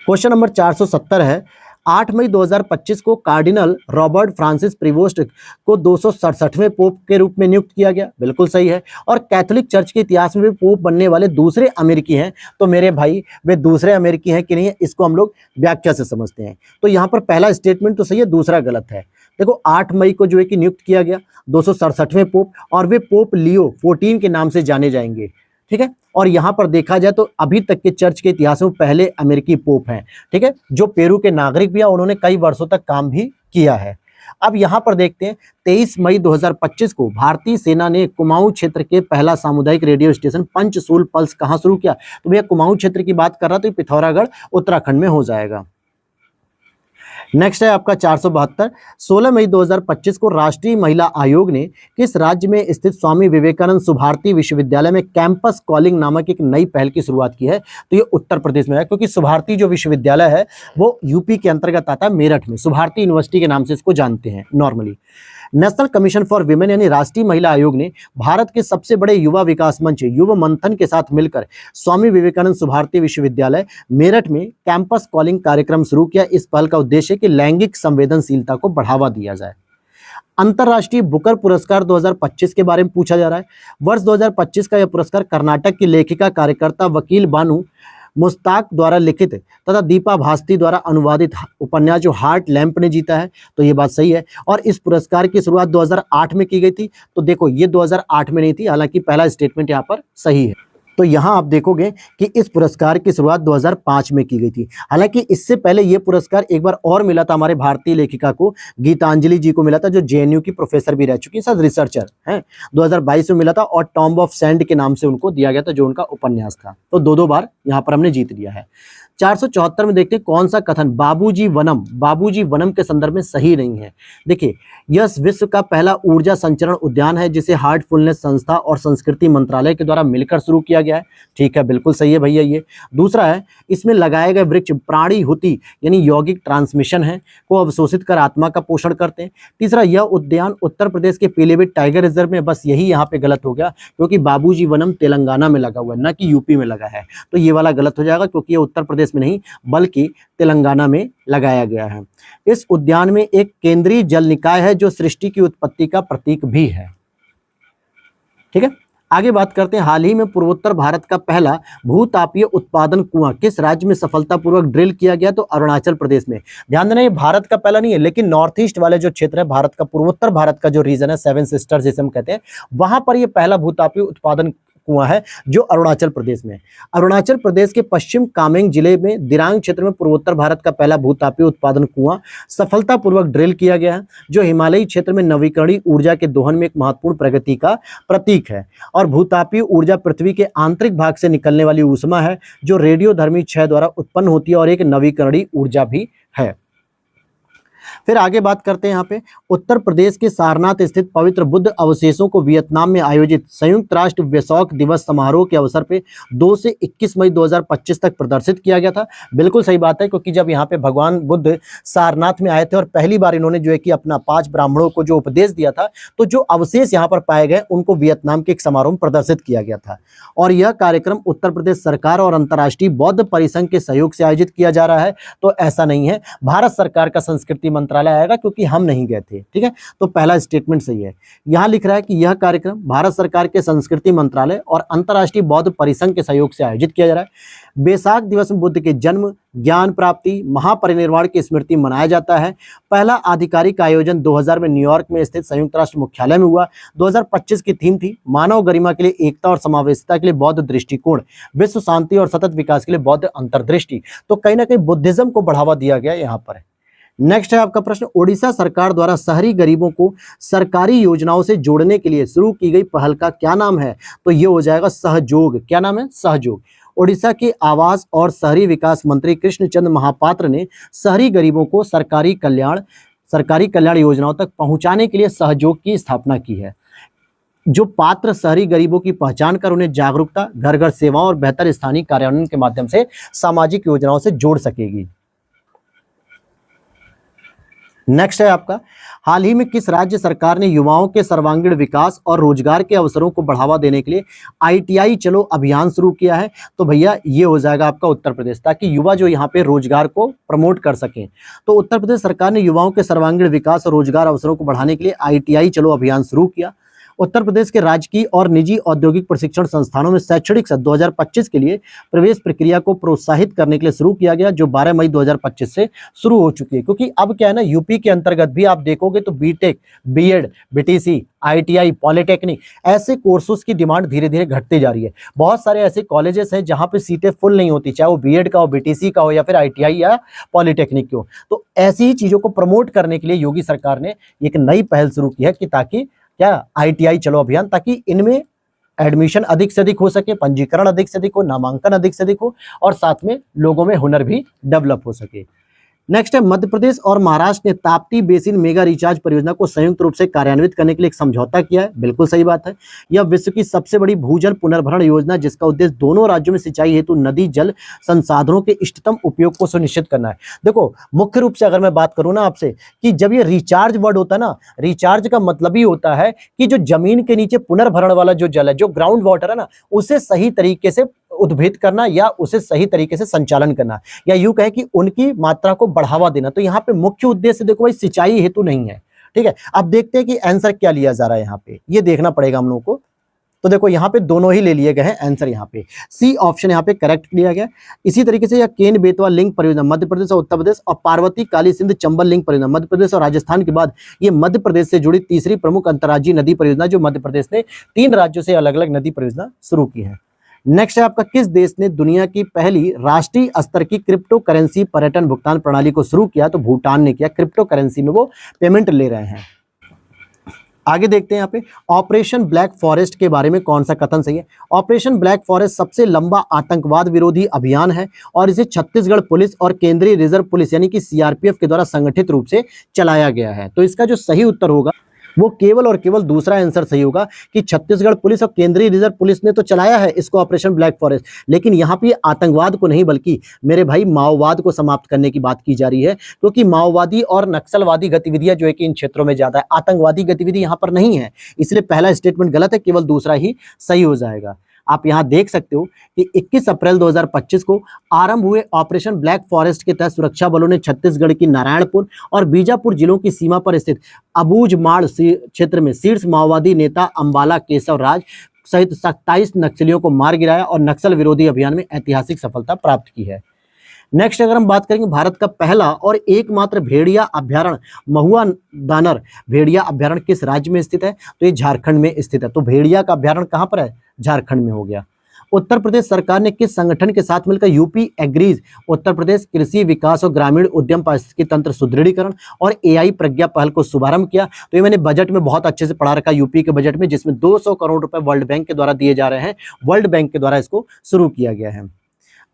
Speaker 1: क्वेश्चन नंबर 470 है, 8 मई 2025 को कार्डिनल रॉबर्ट फ्रांसिस प्रीवोस्ट को 267वें पोप के रूप में नियुक्त किया गया। बिल्कुल सही है। और कैथोलिक चर्च के इतिहास में भी पोप बनने वाले दूसरे अमेरिकी हैं। तो मेरे भाई वे दूसरे अमेरिकी हैं कि नहीं है, इसको हम लोग व्याख्या से समझते हैं। तो यहाँ पर पहला स्टेटमेंट तो सही है, दूसरा गलत है। देखो 8 मई को जो है कि नियुक्त किया गया 267वें पोप, और वे पोप लियो 14 के नाम से जाने जाएंगे। ठीक है। और यहां पर देखा जाए तो अभी तक के चर्च के इतिहास में पहले अमेरिकी पोप हैं। ठीक है, जो पेरू के नागरिक भी हैं, उन्होंने कई वर्षों तक काम भी किया है। अब यहां पर देखते हैं 23 मई 2025 को भारतीय सेना ने कुमाऊं क्षेत्र के पहला सामुदायिक रेडियो स्टेशन पंचसूल पल्स कहां शुरू किया? तो भैया कुमाऊं क्षेत्र की बात कर रहा तो पिथौरागढ़ उत्तराखंड में हो जाएगा। नेक्स्ट है आपका 472, 16 मई 2025 को राष्ट्रीय महिला आयोग ने किस राज्य में स्थित स्वामी विवेकानंद सुभारती विश्वविद्यालय में कैंपस कॉलिंग नामक एक नई पहल की शुरुआत की है? तो ये उत्तर प्रदेश में है, क्योंकि सुभारती जो विश्वविद्यालय है वो यूपी के अंतर्गत आता है, मेरठ में। सुभारती यूनिवर्सिटी के नाम से इसको जानते हैं normally. National commission for women यानी राष्ट्रीय महिला आयोग ने भारत के सबसे बड़े युवा विकास मंच युवा मंथन के साथ मिलकर स्वामी विवेकानंद सुभारती विश्वविद्यालय मेरठ में कैंपस कॉलिंग कार्यक्रम शुरू किया। इस पहल का उद्देश्य है कि लैंगिक संवेदनशीलता को बढ़ावा दिया जाए। अंतर्राष्ट्रीय बुकर पुरस्कार 2025 के बारे में पूछा जा रहा है। वर्ष 2025 का यह पुरस्कार कर्नाटक की लेखिका, कार्यकर्ता, वकील बानू मुश्ताक द्वारा लिखित तथा दीपा भास्ती द्वारा अनुवादित उपन्यास जो हार्ट लैंप ने जीता है। तो ये बात सही है। और इस पुरस्कार की शुरुआत 2008 में की गई थी। तो देखो ये 2008 में नहीं थी, हालांकि पहला स्टेटमेंट यहाँ पर सही है। तो यहाँ आप देखोगे कि इस पुरस्कार की शुरुआत 2005 में की गई थी। हालांकि इससे पहले ये पुरस्कार एक बार और मिला था हमारे भारतीय लेखिका को, गीतांजलि जी को मिला था, जो जेएनयू की प्रोफेसर भी रह चुकी है, शायद रिसर्चर हैं। 2022 में मिला था और टॉम्ब ऑफ सैंड के नाम से उनको दिया गया था, जो उनका उपन्यास था। तो दो बार यहाँ पर हमने जीत लिया है। 474 में देखते हैं कौन सा कथन बाबूजी वनम के संदर्भ में सही नहीं है। देखिए यह विश्व का पहला ऊर्जा संचरण उद्यान है जिसे हार्टफुलनेस संस्था और संस्कृति मंत्रालय के द्वारा मिलकर शुरू किया गया है। ठीक है, बिल्कुल सही है भैया ये। दूसरा है इसमें लगाए गए वृक्ष प्राणी हुति यानी यौगिक ट्रांसमिशन है को अवशोषित कर आत्मा का पोषण करते हैं। तीसरा, यह उद्यान उत्तर प्रदेश के पीलीभीत टाइगर रिजर्व में, बस यही यहाँ पे गलत हो गया क्योंकि बाबूजी वनम तेलंगाना में लगा हुआ है, ना कि यूपी में लगा है। तो ये वाला गलत हो जाएगा क्योंकि ये उत्तर प्रदेश में नहीं बल्कि तेलंगाना में लगाया गया है। इस उद्यान में एक केंद्रीय जल निकाय है जो सृष्टि की उत्पत्ति का प्रतीक भी है। ठीक है, आगे बात करते हैं। हाल ही में पूर्वोत्तर भारत का पहला भूतापीय उत्पादन कुआं किस राज्य में सफलतापूर्वक ड्रिल किया गया? तो अरुणाचल प्रदेश में। ध्यान देना ये भारत का पहला नहीं है, लेकिन नॉर्थ ईस्ट वाले जो क्षेत्र है भारत का, पूर्वोत्तर भारत का जो रीजन है, सेवन सिस्टर्स जिसे हम कहते हैं, वहां पर ये पहला भूतापीय उत्पादन कुआं है जो अरुणाचल प्रदेश में। अरुणाचल प्रदेश के पश्चिम कामेंग जिले में दिरांग क्षेत्र में पूर्वोत्तर भारत का पहला भूतापीय उत्पादन कुआं सफलतापूर्वक ड्रिल किया गया है, जो हिमालयी क्षेत्र में नवीकरणीय ऊर्जा के दोहन में एक महत्वपूर्ण प्रगति का प्रतीक है। और भूतापीय ऊर्जा पृथ्वी के आंतरिक भाग से निकलने वाली ऊष्मा है जो रेडियोधर्मी क्षय द्वारा उत्पन्न होती है और एक नवीकरणीय ऊर्जा भी है। फिर आगे बात करते हैं यहाँ पे उत्तर प्रदेश के सारनाथ स्थित पवित्र बुद्ध अवशेषों को वियतनाम में आयोजित संयुक्त राष्ट्र वेसॉक दिवस समारोह के अवसर पे 2 से 21 मई 2025 तक प्रदर्शित किया गया था। बिल्कुल सही बात है, क्योंकि जब यहाँ पे भगवान बुद्ध सारनाथ में आए थे और पहली बार इन्होंने जो है कि अपना 5 ब्राह्मणों को जो उपदेश दिया था, तो जो अवशेष यहाँ पर पाए गए उनको वियतनाम के एक समारोह में प्रदर्शित किया गया था। और यह कार्यक्रम उत्तर प्रदेश सरकार और अंतर्राष्ट्रीय बौद्ध परिसंघ के सहयोग से आयोजित किया जा रहा है। तो ऐसा नहीं है, भारत सरकार का संस्कृति मंत्रालय आएगा क्योंकि हम नहीं गए थे। ठीक है, तो पहला स्टेटमेंट सही है। यहाँ लिख रहा है कि यह कार्यक्रम भारत सरकार के संस्कृति मंत्रालय और अंतर्राष्ट्रीय बौद्ध परिसंघ के सहयोग से आयोजित किया जा रहा है। बैसाख दिवस में बुद्ध के जन्म, ज्ञान प्राप्ति, महापरिनिर्वाण की स्मृति मनाया जाता है। पहला आधिकारिक आयोजन 2000 में न्यूयॉर्क में स्थित संयुक्त राष्ट्र मुख्यालय में हुआ। 2025 की थीम थी मानव गरिमा के लिए एकता और समावेशिता के लिए बौद्ध दृष्टिकोण, विश्व शांति और सतत विकास के लिए बौद्ध अंतर्दृष्टि। तो कहीं ना कहीं बुद्धिज्म को बढ़ावा दिया गया यहाँ पर। नेक्स्ट है आपका प्रश्न, ओडिशा सरकार द्वारा शहरी गरीबों को सरकारी योजनाओं से जोड़ने के लिए शुरू की गई पहल का क्या नाम है? तो ये हो जाएगा सहयोग। क्या नाम है? सहयोग। ओडिशा के आवास और शहरी विकास मंत्री कृष्णचंद्र महापात्र ने शहरी गरीबों को सरकारी कल्याण योजनाओं तक पहुंचाने के लिए सहयोग की स्थापना की है, जो पात्र शहरी गरीबों की पहचान कर उन्हें जागरूकता, घर घर सेवाओं और बेहतर स्थानीय कार्यान्वयन के माध्यम से सामाजिक योजनाओं से जोड़ सकेगी। नेक्स्ट है आपका, हाल ही में किस राज्य सरकार ने युवाओं के सर्वांगीण विकास और रोजगार के अवसरों को बढ़ावा देने के लिए ITI चलो अभियान शुरू किया है? तो भैया ये हो जाएगा आपका उत्तर प्रदेश, ताकि युवा जो यहाँ पे रोजगार को प्रमोट कर सकें। तो उत्तर प्रदेश सरकार ने युवाओं के सर्वांगीण विकास और रोजगार अवसरों को बढ़ाने के लिए ITI चलो अभियान शुरू किया। उत्तर प्रदेश के राजकीय और निजी औद्योगिक प्रशिक्षण संस्थानों में शैक्षणिक सत्र 2025 के लिए प्रवेश प्रक्रिया को प्रोत्साहित करने के लिए शुरू किया गया, जो 12 मई 2025 से शुरू हो चुकी है। क्योंकि अब क्या है ना, यूपी के अंतर्गत भी आप देखोगे तो BTech, BEd, BTC, ITI, polytechnic ऐसे कोर्सेज की डिमांड धीरे धीरे घटती जा रही है। बहुत सारे ऐसे कॉलेजेस हैं जहां पे सीटें फुल नहीं होती, चाहे वो बीएड का हो, बीटीसी का हो या फिर ITI या पॉलिटेक्निक की हो। तो ऐसी ही चीजों को प्रमोट करने के लिए योगी सरकार ने एक नई पहल शुरू की है कि ताकि क्या ITI चलो अभियान, ताकि इनमें एडमिशन अधिक से अधिक हो सके, पंजीकरण अधिक से अधिक हो, नामांकन अधिक से अधिक हो और साथ में लोगों में हुनर भी डेवलप हो सके। नेक्स्ट है, मध्य प्रदेश और महाराष्ट्र ने ताप्ती बेसिन मेगा रिचार्ज परियोजना को संयुक्त रूप से कार्यान्वित करने के लिए एक समझौता किया है। बिल्कुल सही बात है। यह विश्व की सबसे बड़ी भूजल पुनर्भरण योजना, जिसका उद्देश्य दोनों राज्यों में सिंचाई हेतु नदी जल संसाधनों के इष्टतम उपयोग को सुनिश्चित करना है। देखो, मुख्य रूप से अगर मैं बात करूं ना आपसे कि जब ये रिचार्ज वर्ड होता है ना, रिचार्ज का मतलब ही होता है कि जो जमीन के नीचे पुनर्भरण वाला जो जल है, जो ग्राउंड वाटर है ना, उसे सही तरीके से उद्भिद करना या उसे सही तरीके से संचालन करना, या यूं कहें कि उनकी मात्रा को बढ़ावा देना। तो यहाँ पे मुख्य उद्देश्य देखो भाई सिंचाई हेतु नहीं है। ठीक है, अब देखते हैं कि आंसर क्या लिया जा रहा है। यहाँ पे ये देखना पड़ेगा हम लोगों को। तो देखो यहाँ पे दोनों ही ले लिए गए हैं आंसर, यहाँ पे सी ऑप्शन यहाँ पे करेक्ट लिया गया। इसी तरीके से यह केन बेतवा लिंक परियोजना मध्य प्रदेश और उत्तर प्रदेश, और पार्वती काली सिंध चंबल लिंक परियोजना मध्य प्रदेश और राजस्थान के बाद ये मध्य प्रदेश से जुड़ी तीसरी प्रमुख अंतर्राज्यीय नदी परियोजना, जो मध्य प्रदेश ने 3 राज्यों से अलग अलग नदी परियोजना शुरू की है। नेक्स्ट है आपका, किस देश ने दुनिया की पहली राष्ट्रीय स्तर की क्रिप्टो करेंसी पर्यटन भुगतान प्रणाली को शुरू किया? तो भूटान ने किया। क्रिप्टो करेंसी में वो पेमेंट ले रहे हैं। आगे देखते हैं यहाँ पे, ऑपरेशन ब्लैक फॉरेस्ट के बारे में कौन सा कथन सही है? ऑपरेशन ब्लैक फॉरेस्ट सबसे लंबा आतंकवाद विरोधी अभियान है और इसे छत्तीसगढ़ पुलिस और केंद्रीय रिजर्व पुलिस यानी कि CRPF के द्वारा संगठित रूप से चलाया गया है। तो इसका जो सही उत्तर होगा वो केवल और केवल दूसरा आंसर सही होगा कि छत्तीसगढ़ पुलिस और केंद्रीय रिजर्व पुलिस ने तो चलाया है इसको ऑपरेशन ब्लैक फॉरेस्ट, लेकिन यहाँ पे आतंकवाद को नहीं बल्कि मेरे भाई माओवाद को समाप्त करने की बात की जा रही है। क्योंकि माओवादी और नक्सलवादी गतिविधियां जो है कि इन क्षेत्रों में ज्यादा है, आतंकवादी गतिविधि यहाँ पर नहीं है। इसलिए पहला स्टेटमेंट गलत है, केवल दूसरा ही सही हो जाएगा। आप यहां देख सकते हो कि 21 अप्रैल 2025 को आरंभ हुए ऑपरेशन ब्लैक फॉरेस्ट के तहत सुरक्षा बलों ने छत्तीसगढ़ की नारायणपुर और बीजापुर जिलों की सीमा पर स्थित अबूझमाड़ क्षेत्र में शीर्ष माओवादी नेता अंबाला केशव राज सहित 27 नक्सलियों को मार गिराया और नक्सल विरोधी अभियान में ऐतिहासिक सफलता प्राप्त की है। नेक्स्ट अगर हम बात करेंगे, भारत का पहला और एकमात्र भेड़िया अभ्यारण्य महुआ दानर भेड़िया अभ्यारण्य किस राज्य में स्थित है? तो ये झारखंड में स्थित है। तो भेड़िया का अभ्यारण्य कहां पर है? झारखंड में हो गया। उत्तर प्रदेश सरकार ने किस संगठन के साथ मिलकर यूपी एग्रीज उत्तर प्रदेश कृषि विकास और ग्रामीण उद्यम पारिस्थितिकी तंत्र सुदृढ़ीकरण और AI प्रज्ञा पहल को शुभारंभ किया? तो ये मैंने बजट में बहुत अच्छे से पढ़ा रखा यूपी के बजट में, जिसमें 200 करोड़ रुपए वर्ल्ड बैंक के द्वारा दिए जा रहे हैं। वर्ल्ड बैंक के द्वारा इसको शुरू किया गया है।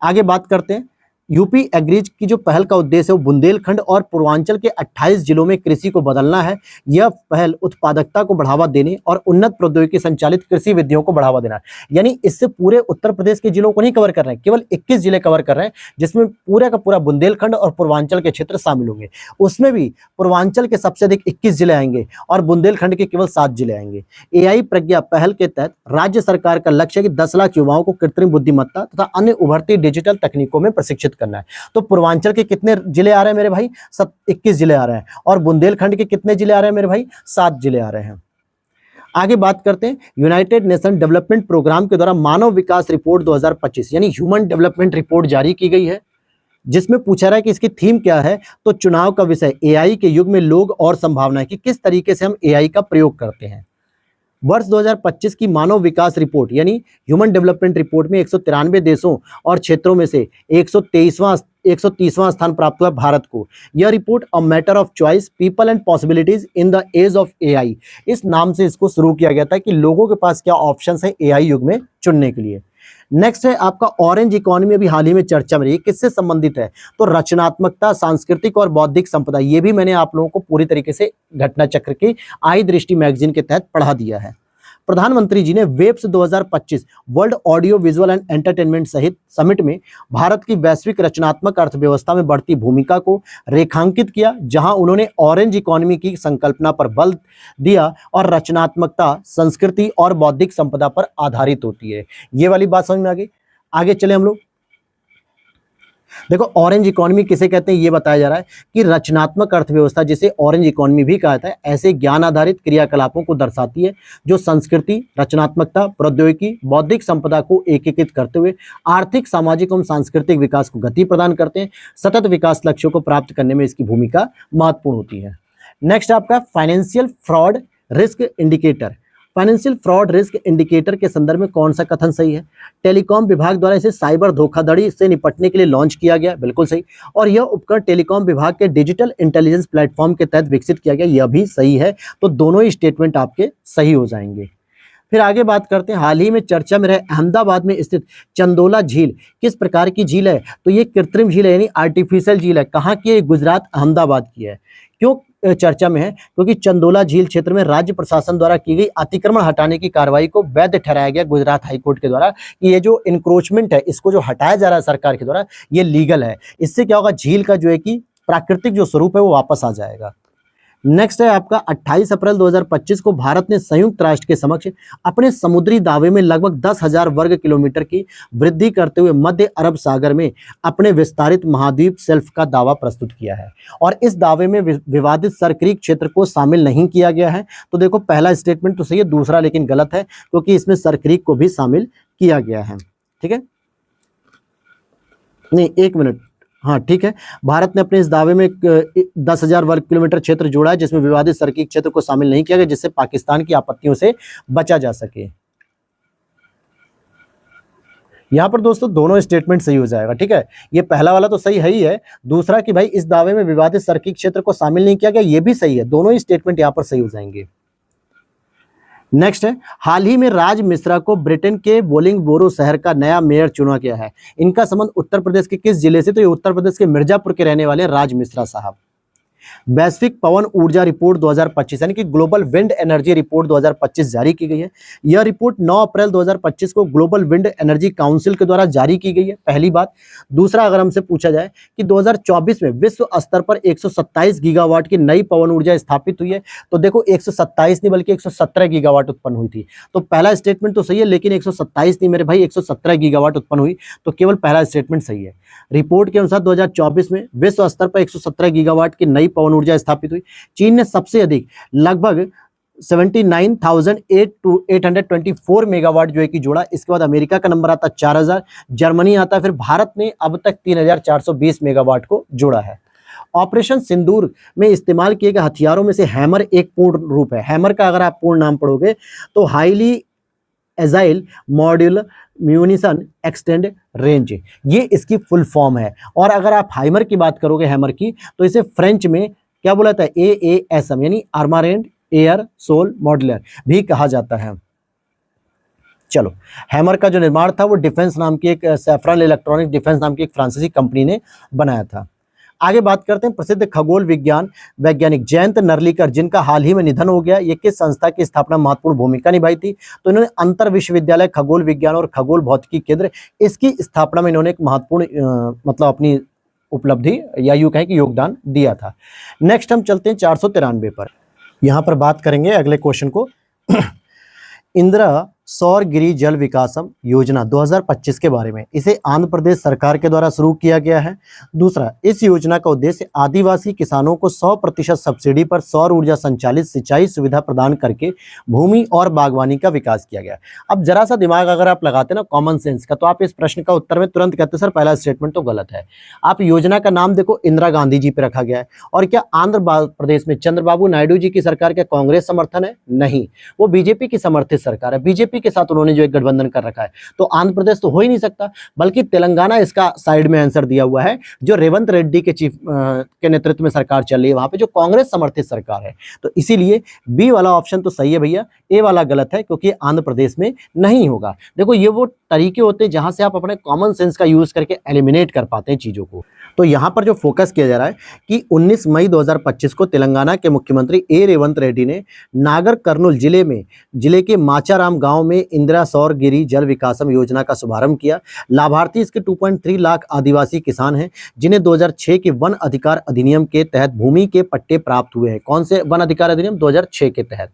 Speaker 1: आगे बात करते हैं, यूपी एग्रीज की जो पहल का उद्देश्य है वो बुंदेलखंड और पूर्वांचल के 28 जिलों में कृषि को बदलना है। यह पहल उत्पादकता को बढ़ावा देने और उन्नत प्रौद्योगिकी संचालित कृषि विधियों को बढ़ावा देना है। यानी इससे पूरे उत्तर प्रदेश के जिलों को नहीं कवर कर रहे हैं, केवल 21 जिले कवर कर रहे हैं, जिसमें पूरा का पूरा बुंदेलखंड और पूर्वांचल के क्षेत्र शामिल होंगे। उसमें भी पूर्वांचल के सबसे अधिक 21 जिले आएंगे और बुंदेलखंड के केवल 7 जिले आएंगे। AI प्रज्ञा पहल के तहत राज्य सरकार का लक्ष्य है कि 10 लाख युवाओं को कृत्रिम बुद्धिमत्ता तथा अन्य उभरती डिजिटल तकनीकों में प्रशिक्षित करना है। तो पूर्वांचल के कितने जिले आ रहे हैं मेरे भाई? 21 जिले आ रहे हैं। और बुंदेलखंड के कितने जिले आ रहे हैं मेरे भाई? 7 जिले आ रहे हैं। आगे बात करते हैं, यूनाइटेड नेशन डेवलपमेंट प्रोग्राम के द्वारा मानव विकास रिपोर्ट 2025 यानी ह्यूमन डेवलपमेंट रिपोर्ट जारी की गई है, जिसमें पूछा रहा है कि इसकी थीम क्या है। तो चुनाव का विषय एआई के युग में लोग और संभावनाएं, कि किस तरीके से हम एआई का प्रयोग करते हैं। वर्ष 2025 की मानव विकास रिपोर्ट यानी ह्यूमन डेवलपमेंट रिपोर्ट में 193 देशों और क्षेत्रों में से 130वां स्थान प्राप्त हुआ भारत को। यह report a matter of choice people and possibilities in the age of AI, इस नाम से इसको शुरू किया गया था कि लोगों के पास क्या ऑप्शंस है एआई युग में चुनने के लिए। नेक्स्ट है आपका ऑरेंज इकोनॉमी, अभी हाल ही में चर्चा में रही, किससे संबंधित है? तो रचनात्मकता, सांस्कृतिक और बौद्धिक संपदा। ये भी मैंने आप लोगों को पूरी तरीके से घटना चक्र की आई दृष्टि मैगजीन के तहत पढ़ा दिया है। प्रधानमंत्री जी ने WAVES 2025 world audio visual and entertainment सहित समिट में भारत की वैश्विक रचनात्मक अर्थव्यवस्था में बढ़ती भूमिका को रेखांकित किया, जहां उन्होंने ऑरेंज इकोनॉमी की संकल्पना पर बल दिया और रचनात्मकता संस्कृति और बौद्धिक संपदा पर आधारित होती है। ये वाली बात समझ में आ गई। आगे चले हम लोग। देखो ऑरेंज इकोनॉमी किसे कहते हैं ये बताया जा रहा है कि रचनात्मक अर्थव्यवस्था, जिसे ऑरेंज इकोनॉमी भी कहा जाता है, ऐसे ज्ञान आधारित क्रियाकलापों को दर्शाती है जो संस्कृति, रचनात्मकता, प्रौद्योगिकी, बौद्धिक संपदा को एकीकृत करते हुए आर्थिक, सामाजिक एवं सांस्कृतिक विकास को गति प्रदान करते हैं। सतत विकास लक्ष्यों को प्राप्त करने में इसकी भूमिका महत्वपूर्ण होती है। नेक्स्ट आपका financial fraud risk indicator. Financial fraud risk indicator के संदर्भ में कौन सा कथन सही है? टेलीकॉम विभाग द्वारा इसे साइबर धोखाधड़ी से निपटने के लिए लॉन्च किया गया, बिल्कुल सही। और यह उपकरण टेलीकॉम विभाग के डिजिटल इंटेलिजेंस प्लेटफॉर्म के तहत विकसित किया गया, यह भी सही है। तो दोनों ही स्टेटमेंट आपके सही हो जाएंगे। फिर आगे बात करते हैं, हाल ही में चर्चा में रहे अहमदाबाद में स्थित चंदोला झील किस प्रकार की झील है? तो ये कृत्रिम झील है यानी आर्टिफिशियल झील है। कहाँ की है? गुजरात अहमदाबाद की है। क्यों चर्चा में है? क्योंकि चंदोला झील क्षेत्र में राज्य प्रशासन द्वारा की गई अतिक्रमण हटाने की कार्रवाई को वैध ठहराया गया गुजरात हाईकोर्ट के द्वारा कि ये जो इंक्रोचमेंट है, इसको जो हटाया जा रहा है सरकार के द्वारा, ये लीगल है। इससे क्या होगा? झील का जो है कि प्राकृतिक जो स्वरूप है वो वापस आ जाएगा। नेक्स्ट है आपका 28 अप्रैल 2025 को भारत ने संयुक्त राष्ट्र के समक्ष अपने समुद्री दावे में लगभग 10,000 वर्ग किलोमीटर की वृद्धि करते हुए मध्य अरब सागर में अपने विस्तारित महाद्वीप शेल्फ का दावा प्रस्तुत किया है। और इस दावे में विवादित सरक्रीक क्षेत्र को शामिल नहीं किया गया है। तो देखो पहला स्टेटमेंट तो सही है, दूसरा लेकिन गलत है, क्योंकि इसमें सरक्रीक को भी शामिल किया गया है। ठीक है, नहीं एक मिनट, हाँ ठीक है। भारत ने अपने इस दावे में 10,000 वर्ग किलोमीटर क्षेत्र जोड़ा है, जिसमें विवादित सरकी क्षेत्र को शामिल नहीं किया गया, जिससे पाकिस्तान की आपत्तियों से बचा जा सके। यहां पर दोस्तों दोनों स्टेटमेंट सही हो जाएगा। ठीक है, ये पहला वाला तो सही है ही है, दूसरा कि भाई इस दावे में विवादित सरकी क्षेत्र को शामिल नहीं किया गया, ये भी सही है। दोनों ही स्टेटमेंट यहां पर सही हो जाएंगे। नेक्स्ट है, हाल ही में राज मिश्रा को ब्रिटेन के बोलिंगबोरो शहर का नया मेयर चुना गया है। इनका संबंध उत्तर प्रदेश के किस जिले से? तो ये उत्तर प्रदेश के मिर्जापुर के रहने वाले राज मिश्रा साहब। वैश्विक पवन ऊर्जा रिपोर्ट 2025 यानी कि ग्लोबल विंड एनर्जी रिपोर्ट 2025 जारी की गई है। यह रिपोर्ट 9 अप्रैल 2025 को ग्लोबल विंड एनर्जी काउंसिल के द्वारा जारी की गई है, पहली बात। दूसरा, अगर हमसे पूछा जाए कि 2024 में विश्व स्तर पर 127 गीगावाट की नई पवन ऊर्जा स्थापित हुई है, तो देखो 127 नहीं बल्कि 117 गीगावाट उत्पन्न हुई थी। तो पहला स्टेटमेंट तो सही है, लेकिन 127 नहीं मेरे भाई, 117 गीगावाट उत्पन्न हुई, तो केवल पहला स्टेटमेंट सही है। रिपोर्ट के अनुसार 2024 में विश्व स्तर पर 117 गीगावाट की नई पवन ऊर्जा स्थापित हुई। चीन ने सबसे अधिक लगभग 79,824 मेगावाट जो है कि जोड़ा। इसके बाद अमेरिका का नंबर आता है 4,000, जर्मनी आता है, फिर भारत ने अब तक 3,420 मेगावाट को जोड़ा है। ऑपरेशन सिंदूर में इस्तेमाल किए गए हथियारों में से हैमर एक पूर्ण रूप है। हैमर का अगर आप पूर्ण नाम पढ़ोगे तो highly agile modular munition extend range, ये इसकी फुल फॉर्म है। और अगर आप हाइमर की बात करोगे, हैमर की, तो इसे फ्रेंच में क्या बोला था? AASM यानी आर्मरेंड एयर सोल मॉड्यूलर भी कहा जाता है। चलो, हैमर का जो निर्माण था वो डिफेंस नाम की एक सैफ्रन इलेक्ट्रॉनिक डिफेंस नाम की एक फ्रांसीसी कंपनी ने बनाया था। आगे बात करते हैं, प्रसिद्ध खगोल विज्ञान वैज्ञानिक जयंत नर्लिकर, जिनका हाल ही में निधन हो गया, ये किस संस्था की स्थापना में महत्वपूर्ण भूमिका निभाई थी? तो इन्होंने अंतर विश्वविद्यालय खगोल विज्ञान और खगोल भौतिकी केंद्र, इसकी स्थापना में इन्होंने एक महत्वपूर्ण मतलब अपनी उपलब्धि या यूं कहें कि योगदान दिया था। नेक्स्ट हम चलते हैं 493 पर। यहां पर बात करेंगे अगले क्वेश्चन को। इंदिरा सौर गिरी जल विकासम योजना 2025 के बारे में। इसे आंध्र प्रदेश सरकार के द्वारा शुरू किया गया है। दूसरा, इस योजना का उद्देश्य आदिवासी किसानों को 100% सब्सिडी पर सौर ऊर्जा संचालित सिंचाई सुविधा प्रदान करके भूमि और बागवानी का विकास किया गया। अब जरा सा दिमाग अगर आप लगाते ना कॉमन सेंस का, तो आप इस प्रश्न का उत्तर में तुरंत कहते सर पहला स्टेटमेंट तो गलत है। आप योजना का नाम देखो, इंदिरा गांधी जी पे रखा गया है। और क्या आंध्र प्रदेश में चंद्रबाबू नायडू जी की सरकार का कांग्रेस समर्थन है? नहीं, वो बीजेपी की समर्थित सरकार है। बीजेपी के साथ उन्होंने जो एक गठबंधन कर रखा है, तो आंध्र प्रदेश तो हो ही नहीं सकता। बल्कि तेलंगाना इसका साइड में आंसर दिया हुआ है, जो रेवंत रेड्डी के चीफ के नेतृत्व में सरकार चल रही है, वहां पे जो कांग्रेस समर्थित सरकार है। तो इसीलिए बी वाला ऑप्शन तो सही है भैया, ए वाला गलत है, क्योंकि आंध्र प्रदेश में नहीं होगा। देखो ये वो तरीके होते हैं जहां से आप अपने कॉमन सेंस का यूज करके एलिमिनेट कर पाते हैं चीजों को। तो यहाँ पर जो फोकस किया जा रहा है कि 19 मई 2025 को तेलंगाना के मुख्यमंत्री ए रेवंत रेड्डी ने नागर कर्नूल जिले के माचाराम गांव में इंदिरा सौर गिरी जल विकासम योजना का शुभारंभ किया। लाभार्थी इसके 2.3 लाख आदिवासी किसान हैं, जिन्हें 2006 के वन अधिकार अधिनियम के तहत भूमि के पट्टे प्राप्त हुए हैं। कौन से वन अधिकार अधिनियम? 2006 के तहत।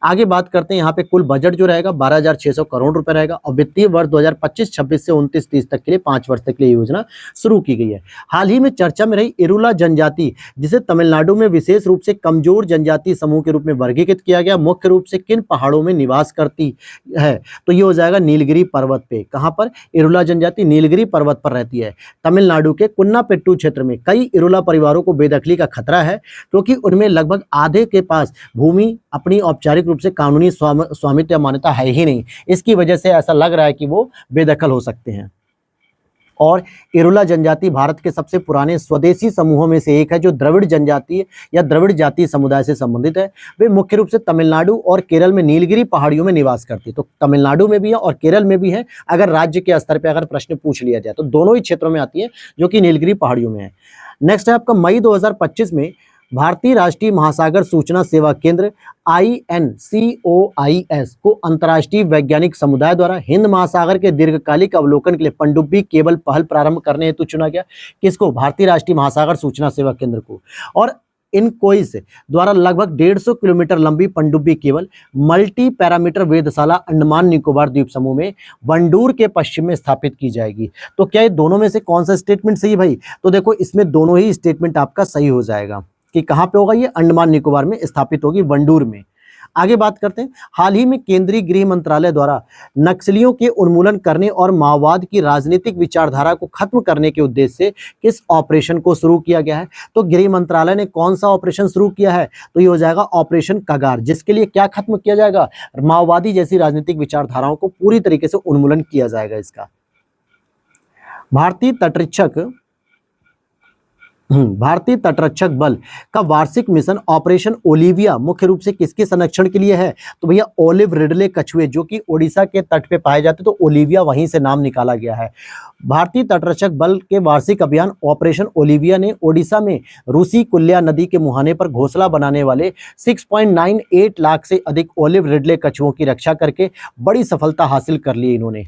Speaker 1: आगे बात करते हैं, यहाँ पे कुल बजट जो रहेगा 12,600 करोड़ रुपए रहेगा और वित्तीय वर्ष 2025-26 से 29-30 तक के लिए 5 वर्ष तक के लिए योजना शुरू की गई है। हाल ही में चर्चा में रही इरुला जनजाति, जिसे तमिलनाडु में विशेष रूप से कमजोर जनजाति समूह के रूप में वर्गीकृत किया गया, मुख्य रूप से किन पहाड़ों में निवास करती है? तो ये हो जाएगा नीलगिरी पर्वत पे। कहाँ पर? इरुला जनजाति नीलगिरी पर्वत पर रहती है। तमिलनाडु के कुन्नापेट्टू क्षेत्र में कई इरुला परिवारों को बेदखली का खतरा है, क्योंकि उनमें लगभग आधे के पास भूमि अपनी औपचारिक रूप से कानूनी स्वामित्व मान्यता है ही नहीं। इसकी वजह से ऐसा लग रहा है कि वो बेदखल हो सकते हैं। और इरुला जनजाति भारत के सबसे पुराने स्वदेशी समूहों में से एक है, जो द्रविड़ जनजाति या द्रविड़ जाति समुदाय से संबंधित है। वे मुख्य रूप से तमिलनाडु और केरल में नीलगिरी पहाड़ियों में निवास करती है। तो तमिलनाडु में भी है और केरल में भी है। अगर राज्य के स्तर पर अगर प्रश्न पूछ लिया जाए तो दोनों ही क्षेत्रों में आती है, जो कि नीलगिरी पहाड़ियों में है। नेक्स्ट है आपका मई 2025 में भारतीय राष्ट्रीय महासागर सूचना सेवा केंद्र INCOIS को अंतर्राष्ट्रीय वैज्ञानिक समुदाय द्वारा हिंद महासागर के दीर्घकालिक अवलोकन के लिए पनडुब्बी केबल पहल प्रारंभ करने हेतु चुना गया। किसको? भारतीय राष्ट्रीय महासागर सूचना सेवा केंद्र को। और इनकोइस द्वारा लगभग 150 किलोमीटर लंबी पनडुब्बी केबल मल्टी पैरामीटर वेधशाला अंडमान निकोबार द्वीप समूह में वंडूर के पश्चिम में स्थापित की जाएगी। तो क्या ये दोनों में से कौन सा स्टेटमेंट सही भाई? तो देखो इसमें दोनों ही स्टेटमेंट आपका सही हो जाएगा कि कहां पे होगा ये? अंडमान निकोबार में स्थापित होगी, वंडूर में। आगे बात करते हैं, हाल ही में केंद्रीय गृह मंत्रालय द्वारा नक्सलियों के उन्मूलन करने और माओवाद की राजनीतिक विचारधारा को खत्म करने के उद्देश्य से किस ऑपरेशन को शुरू किया गया है? तो गृह मंत्रालय ने कौन सा ऑपरेशन शुरू किया है? तो ये हो जाएगा ऑपरेशन कगार, जिसके लिए क्या खत्म किया जाएगा? माओवादी जैसी राजनीतिक विचारधाराओं को पूरी तरीके से उन्मूलन किया जाएगा इसका। भारतीय तटरक्षक बल का वार्षिक मिशन ऑपरेशन ओलिविया मुख्य रूप से किसके संरक्षण के लिए है? तो भैया ओलिव रिडले कछुए, जो कि ओडिशा के तट पे पाए जाते, तो ओलिविया वहीं से नाम निकाला गया है। भारतीय तटरक्षक बल के वार्षिक अभियान ऑपरेशन ओलिविया ने ओडिशा में रूसी कुल्या नदी के मुहाने पर घोंसला बनाने वाले 6.98 लाख से अधिक ओलिव रिडले कछुओं की रक्षा करके बड़ी सफलता हासिल कर ली इन्होंने।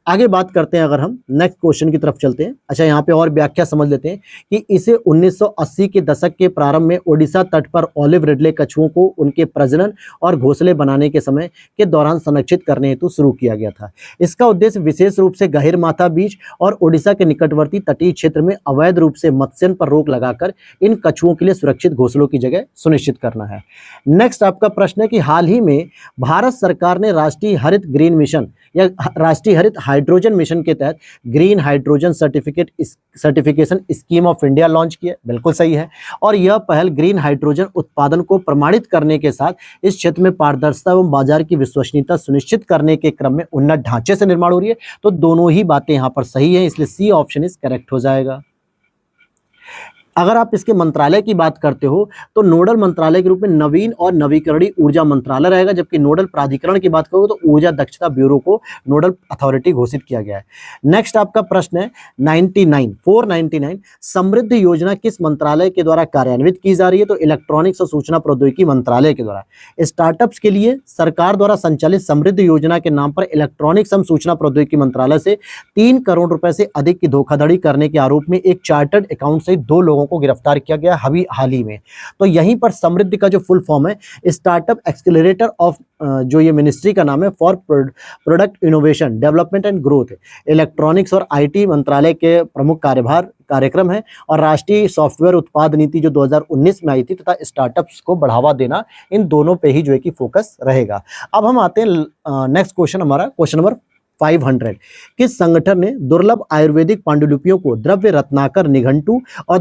Speaker 1: आगे बात करते हैं, अगर हम नेक्स्ट क्वेश्चन की तरफ चलते हैं। अच्छा, यहाँ पे और व्याख्या समझ लेते हैं कि इसे 1980 के दशक के प्रारंभ में ओडिशा तट पर ओलिव रिडले कछुओं को उनके प्रजनन और घोंसले बनाने के समय के दौरान संरक्षित करने हेतु शुरू किया गया था। इसका उद्देश्य विशेष रूप से गहिरमाथा बीच और ओडिशा के निकटवर्ती तटीय क्षेत्र में अवैध रूप से मत्स्यन पर रोक लगाकर इन कछुओं के लिए सुरक्षित घोंसलों की जगह सुनिश्चित करना है। नेक्स्ट आपका प्रश्न है कि हाल ही में भारत सरकार ने राष्ट्रीय हरित ग्रीन मिशन या राष्ट्रीय हरित हाइड्रोजन मिशन के तहत green hydrogen certification scheme of India launch किया। बिल्कुल सही है। और यह पहल ग्रीन हाइड्रोजन उत्पादन को प्रमाणित करने के साथ इस क्षेत्र में पारदर्शिता एवं बाजार की विश्वसनीयता सुनिश्चित करने के क्रम में उन्नत ढांचे से निर्माण हो रही है। तो दोनों ही बातें यहाँ पर सही है, इसलिए सी ऑप्शन इज करेक्ट हो जाएगा। अगर आप इसके मंत्रालय की बात करते हो तो नोडल मंत्रालय के रूप में नवीन और नवीकरणीय ऊर्जा मंत्रालय रहेगा, जबकि नोडल प्राधिकरण की बात करोगे तो ऊर्जा दक्षता ब्यूरो को नोडल अथॉरिटी घोषित किया गया है। नेक्स्ट आपका प्रश्न है 499 समृद्ध योजना किस मंत्रालय के द्वारा कार्यान्वित की जा रही है? तो इलेक्ट्रॉनिक्स और सूचना प्रौद्योगिकी मंत्रालय के द्वारा। स्टार्टअप्स के लिए सरकार द्वारा संचालित समृद्ध योजना के नाम पर इलेक्ट्रॉनिक्स एवं सूचना प्रौद्योगिकी मंत्रालय से 3 करोड़ रुपए से अधिक की धोखाधड़ी करने के आरोप में एक चार्टर्ड अकाउंट सहित 2 लोगों लोगों को गिरफ्तार किया गया हाल ही में। तो यहीं पर समृद्धि का जो फुल फॉर्म है स्टार्टअप एक्सेलरेटर ऑफ, जो ये मिनिस्ट्री का नाम है, for product innovation development and growth, electronics और आईटी मंत्रालय के प्रमुख कार्यक्रम है और राष्ट्रीय सॉफ्टवेयर उत्पाद नीति जो 2019 में आई थी तथा स्टार्टअप्स को बढ़ावा देना, इन दोनों पे ही जो है कि फोकस रहेगा। अब हम आते हैं नेक्स्ट क्वेश्चन, हमारा क्वेश्चन नंबर 500। किस संगठन ने दुर्लभ आयुर्वेदिक पांडुलिपियों को द्रव्य रत्नाकर निघंटु और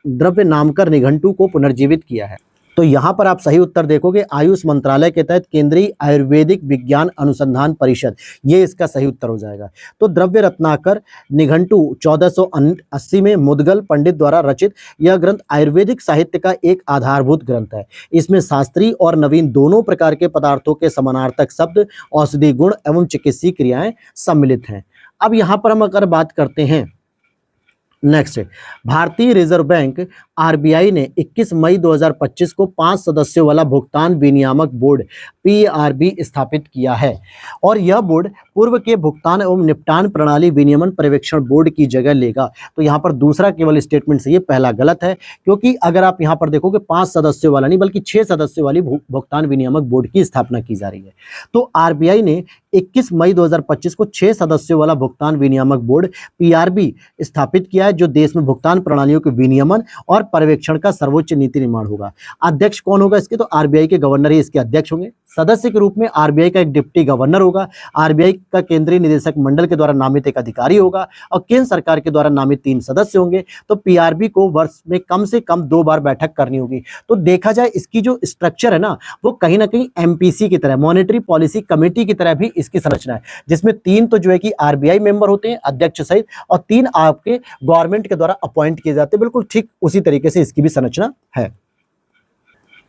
Speaker 1: द्रव्य नामकर निघंटु को पुनर्जीवित किया है? तो यहाँ पर आप सही उत्तर देखोगे, आयुष मंत्रालय के तहत केंद्रीय आयुर्वेदिक विज्ञान अनुसंधान परिषद, ये इसका सही उत्तर हो जाएगा। तो द्रव्य रत्नाकर निघंटु 1480 में मुदगल पंडित द्वारा रचित यह ग्रंथ आयुर्वेदिक साहित्य का एक आधारभूत ग्रंथ है। इसमें शास्त्रीय और नवीन दोनों प्रकार के पदार्थों के समानार्थक शब्द, औषधि गुण एवं चिकित्सीय क्रियाएं सम्मिलित हैं। अब यहाँ पर हम अगर बात करते हैं नेक्स्ट, भारतीय रिजर्व बैंक आरबीआई ने 21 मई 2025 को 5 सदस्यों वाला भुगतान विनियामक बोर्ड पीआरबी स्थापित किया है और यह बोर्ड पूर्व के भुगतान एवं निपटान प्रणाली विनियमन पर्यवेक्षण बोर्ड की जगह लेगा। तो यहाँ पर दूसरा केवल स्टेटमेंट से ये पहला गलत है, क्योंकि अगर आप यहाँ पर देखोगे 5 सदस्यों वाला नहीं बल्कि 6 सदस्यों वाली भुगतान विनियामक बोर्ड की स्थापना की जा रही है। तो आरबीआई ने 21 मई 2025 को 6 सदस्यों वाला भुगतान विनियामक बोर्ड पीआरबी स्थापित किया है, जो देश में भुगतान प्रणालियों के विनियमन और पर्यवेक्षण का सर्वोच्च नीति निर्माण होगा। अध्यक्ष कौन होगा इसके? तो आरबीआई के गवर्नर ही इसके अध्यक्ष होंगे। सदस्य के रूप में आरबीआई का एक डिप्टी गवर्नर होगा, आरबीआई का केंद्रीय निदेशक मंडल के द्वारा नामित एक अधिकारी होगा और केंद्र सरकार के द्वारा नामित 3 सदस्य होंगे। तो पीआरबी को वर्ष में कम से कम 2 बार बैठक करनी होगी। तो देखा जाए इसकी जो स्ट्रक्चर है ना, वो कहीं ना कहीं एमपीसी की तरह, मॉनेटरी पॉलिसी कमेटी की तरह भी इसकी संरचना है, जिसमें 3 तो जो है कि आरबीआई मेंबर होते हैं अध्यक्ष सहित और 3 आपके गवर्नमेंट के द्वारा अपॉइंट किए जाते हैं। बिल्कुल ठीक उसी तरीके से इसकी भी संरचना है।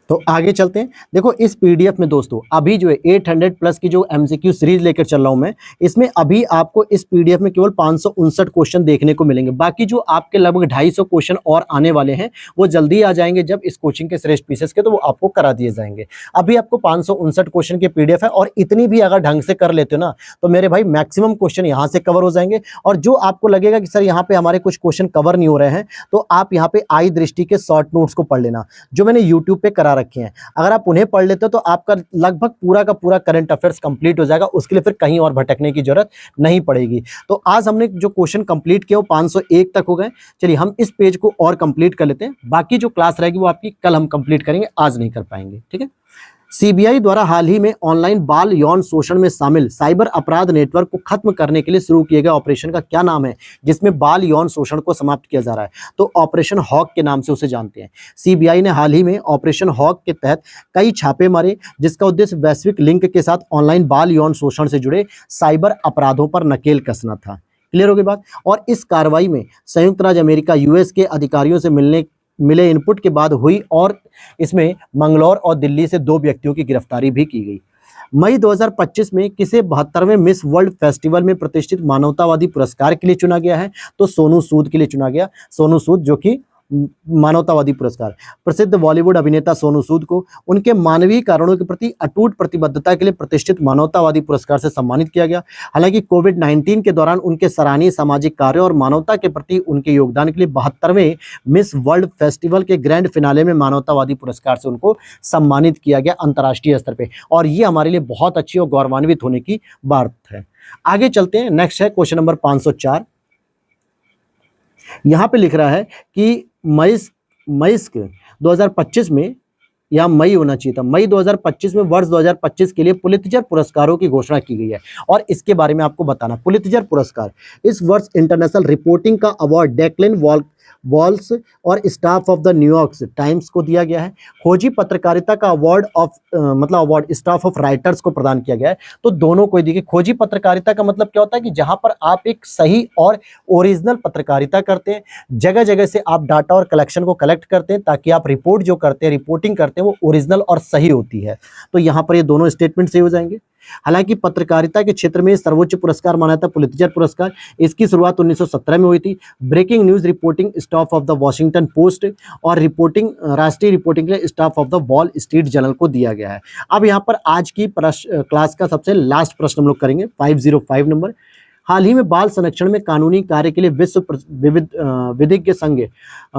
Speaker 1: तो आगे चलते हैं। देखो इस पीडीएफ में दोस्तों अभी जो है 800 प्लस की जो एमसीक्यू सीरीज लेकर चल रहा हूं मैं, इसमें अभी आपको इस पीडीएफ में केवल 559 क्वेश्चन देखने को मिलेंगे। बाकी जो आपके लगभग 250 क्वेश्चन और आने वाले हैं वो जल्दी आ जाएंगे जब इस कोचिंग के श्रेष्ठ पीसेस के, तो वो आपको करा दिए जाएंगे। अभी आपको 559 क्वेश्चन के पीडीएफ है और इतनी भी अगर ढंग से कर लेते हो ना तो मेरे भाई मैक्सिमम क्वेश्चन यहाँ से कवर हो जाएंगे। और जो आपको लगेगा कि सर यहाँ पे हमारे कुछ क्वेश्चन कवर नहीं हो रहे हैं, तो आप यहाँ पे आई दृष्टि के शॉर्ट नोट्स को पढ़ लेना जो मैंने यूट्यूब पे करा रखे हैं। अगर आप उन्हें पढ़ लेते हो तो आपका लगभग पूरा का पूरा करंट अफेयर्स कंप्लीट हो जाएगा। उसके लिए फिर कहीं और भटकने की जरूरत नहीं पड़ेगी। तो आज हमने जो क्वेश्चन कंप्लीट किया वो 501 तक हो गए। चलिए हम इस पेज को और कंप्लीट कर लेते हैं। बाकी जो क्लास रहेगी वो आपकी कल हम कंप्लीट करेंगे, आज नहीं कर पाएंगे। ठीक है। सीबीआई द्वारा हाल ही में ऑनलाइन बाल यौन शोषण में शामिल साइबर अपराध नेटवर्क को खत्म करने के लिए शुरू किए गए ऑपरेशन का क्या नाम है, जिसमें बाल यौन शोषण को समाप्त किया जा रहा है? तो ऑपरेशन हॉक के नाम से उसे जानते हैं। सीबीआई ने हाल ही में ऑपरेशन हॉक के तहत कई छापे मारे, जिसका उद्देश्य वैश्विक लिंक के साथ ऑनलाइन बाल यौन शोषण से जुड़े साइबर अपराधों पर नकेल कसना था। क्लियर होगी बात? और इस कार्रवाई में संयुक्त राज्य अमेरिका यूएस के अधिकारियों से मिले इनपुट के बाद हुई और इसमें मंगलौर और दिल्ली से 2 व्यक्तियों की गिरफ्तारी भी की गई। मई 2025 में किसे 72वें मिस वर्ल्ड फेस्टिवल में प्रतिष्ठित मानवतावादी पुरस्कार के लिए चुना गया है? तो सोनू सूद के लिए चुना गया। सोनू सूद जो कि मानवतावादी पुरस्कार, प्रसिद्ध बॉलीवुड अभिनेता सोनू सूद को उनके मानवीय कारणों के प्रति अटूट प्रतिबद्धता के लिए प्रतिष्ठित मानवतावादी पुरस्कार से सम्मानित किया गया। हालांकि कोविड-19 के दौरान उनके सराहनीय सामाजिक कार्यों और मानवता के प्रति उनके योगदान के लिए 72वें मिस वर्ल्ड फेस्टिवल के ग्रैंड फिनाले में मानवतावादी पुरस्कार से उनको सम्मानित किया गया अंतर्राष्ट्रीय स्तर पर। और ये हमारे लिए बहुत अच्छी और गौरवान्वित होने की बात है। आगे चलते हैं। नेक्स्ट है क्वेश्चन नंबर 504। यहाँ पे लिख रहा है कि मई 2025 में, या मई होना चाहिए था, मई 2025 में वर्ष 2025 के लिए पुलित्जर पुरस्कारों की घोषणा की गई है। और इसके बारे में आपको बताना, पुलित्जर पुरस्कार इस वर्ष इंटरनेशनल रिपोर्टिंग का अवार्ड डेक्लेन वॉल्स और staff of the New York times को दिया गया है। खोजी पत्रकारिता का अवार्ड स्टाफ ऑफ राइटर्स को प्रदान किया गया है। तो दोनों को देखिए, खोजी पत्रकारिता का मतलब क्या होता है कि जहां पर आप एक सही और ओरिजिनल पत्रकारिता करते हैं, जगह जगह से आप डाटा और कलेक्शन को कलेक्ट करते हैं ताकि आप रिपोर्ट जो करते हैं, रिपोर्टिंग करते हैं, वो ओरिजिनल और सही होती है। तो यहाँ पर ये दोनों स्टेटमेंट सही हो जाएंगे। हालांकि पत्रकारिता के क्षेत्र में सर्वोच्च पुरस्कार माना था पुलित्जर पुरस्कार। इसकी शुरुआत 1917 में हुई थी। Breaking news reporting staff of the Washington Post और राष्ट्रीय रिपोर्टिंग के लिए staff of the Wall Street Journal को दिया गया है। अब यहाँ पर आज की क्लास का सबसे लास्ट प्रश्न हम लोग करेंगे 505 नंबर। हाल ही में बाल संरक्षण में कानूनी कार्य के लिए विश्व विधिज्ञ संघ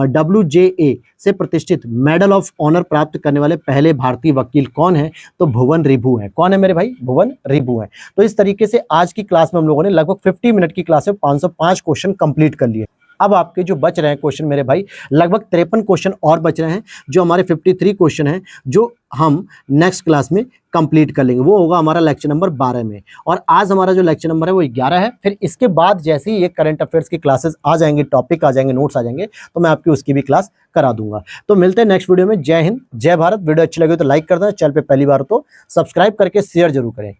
Speaker 1: WJA से प्रतिष्ठित मेडल ऑफ ऑनर प्राप्त करने वाले पहले भारतीय वकील कौन है? तो भुवन रिभु हैं। कौन है मेरे भाई? भुवन रिभु हैं। तो इस तरीके से आज की क्लास में हम लोगों ने लगभग 50 मिनट की क्लास में 505 क्वेश्चन कंप्लीट कर लिए। अब आपके जो बच रहे हैं क्वेश्चन मेरे भाई, लगभग 53 क्वेश्चन और बच रहे हैं, जो हमारे 53 क्वेश्चन हैं, जो हम नेक्स्ट क्लास में कंप्लीट कर लेंगे। वो होगा हमारा लेक्चर नंबर 12 में। और आज हमारा जो लेक्चर नंबर है वो 11 है। फिर इसके बाद जैसे ही ये करंट अफेयर्स की क्लासेस आ जाएंगे, टॉपिक आ जाएंगे, नोट्स आ जाएंगे, तो मैं आपकी उसकी भी क्लास करा दूंगा। तो मिलते हैं नेक्स्ट वीडियो में। जय हिंद, जय भारत। वीडियो अच्छी लगे तो लाइक कर दें, चैनल पे पहली बार तो सब्सक्राइब करके शेयर जरूर करें।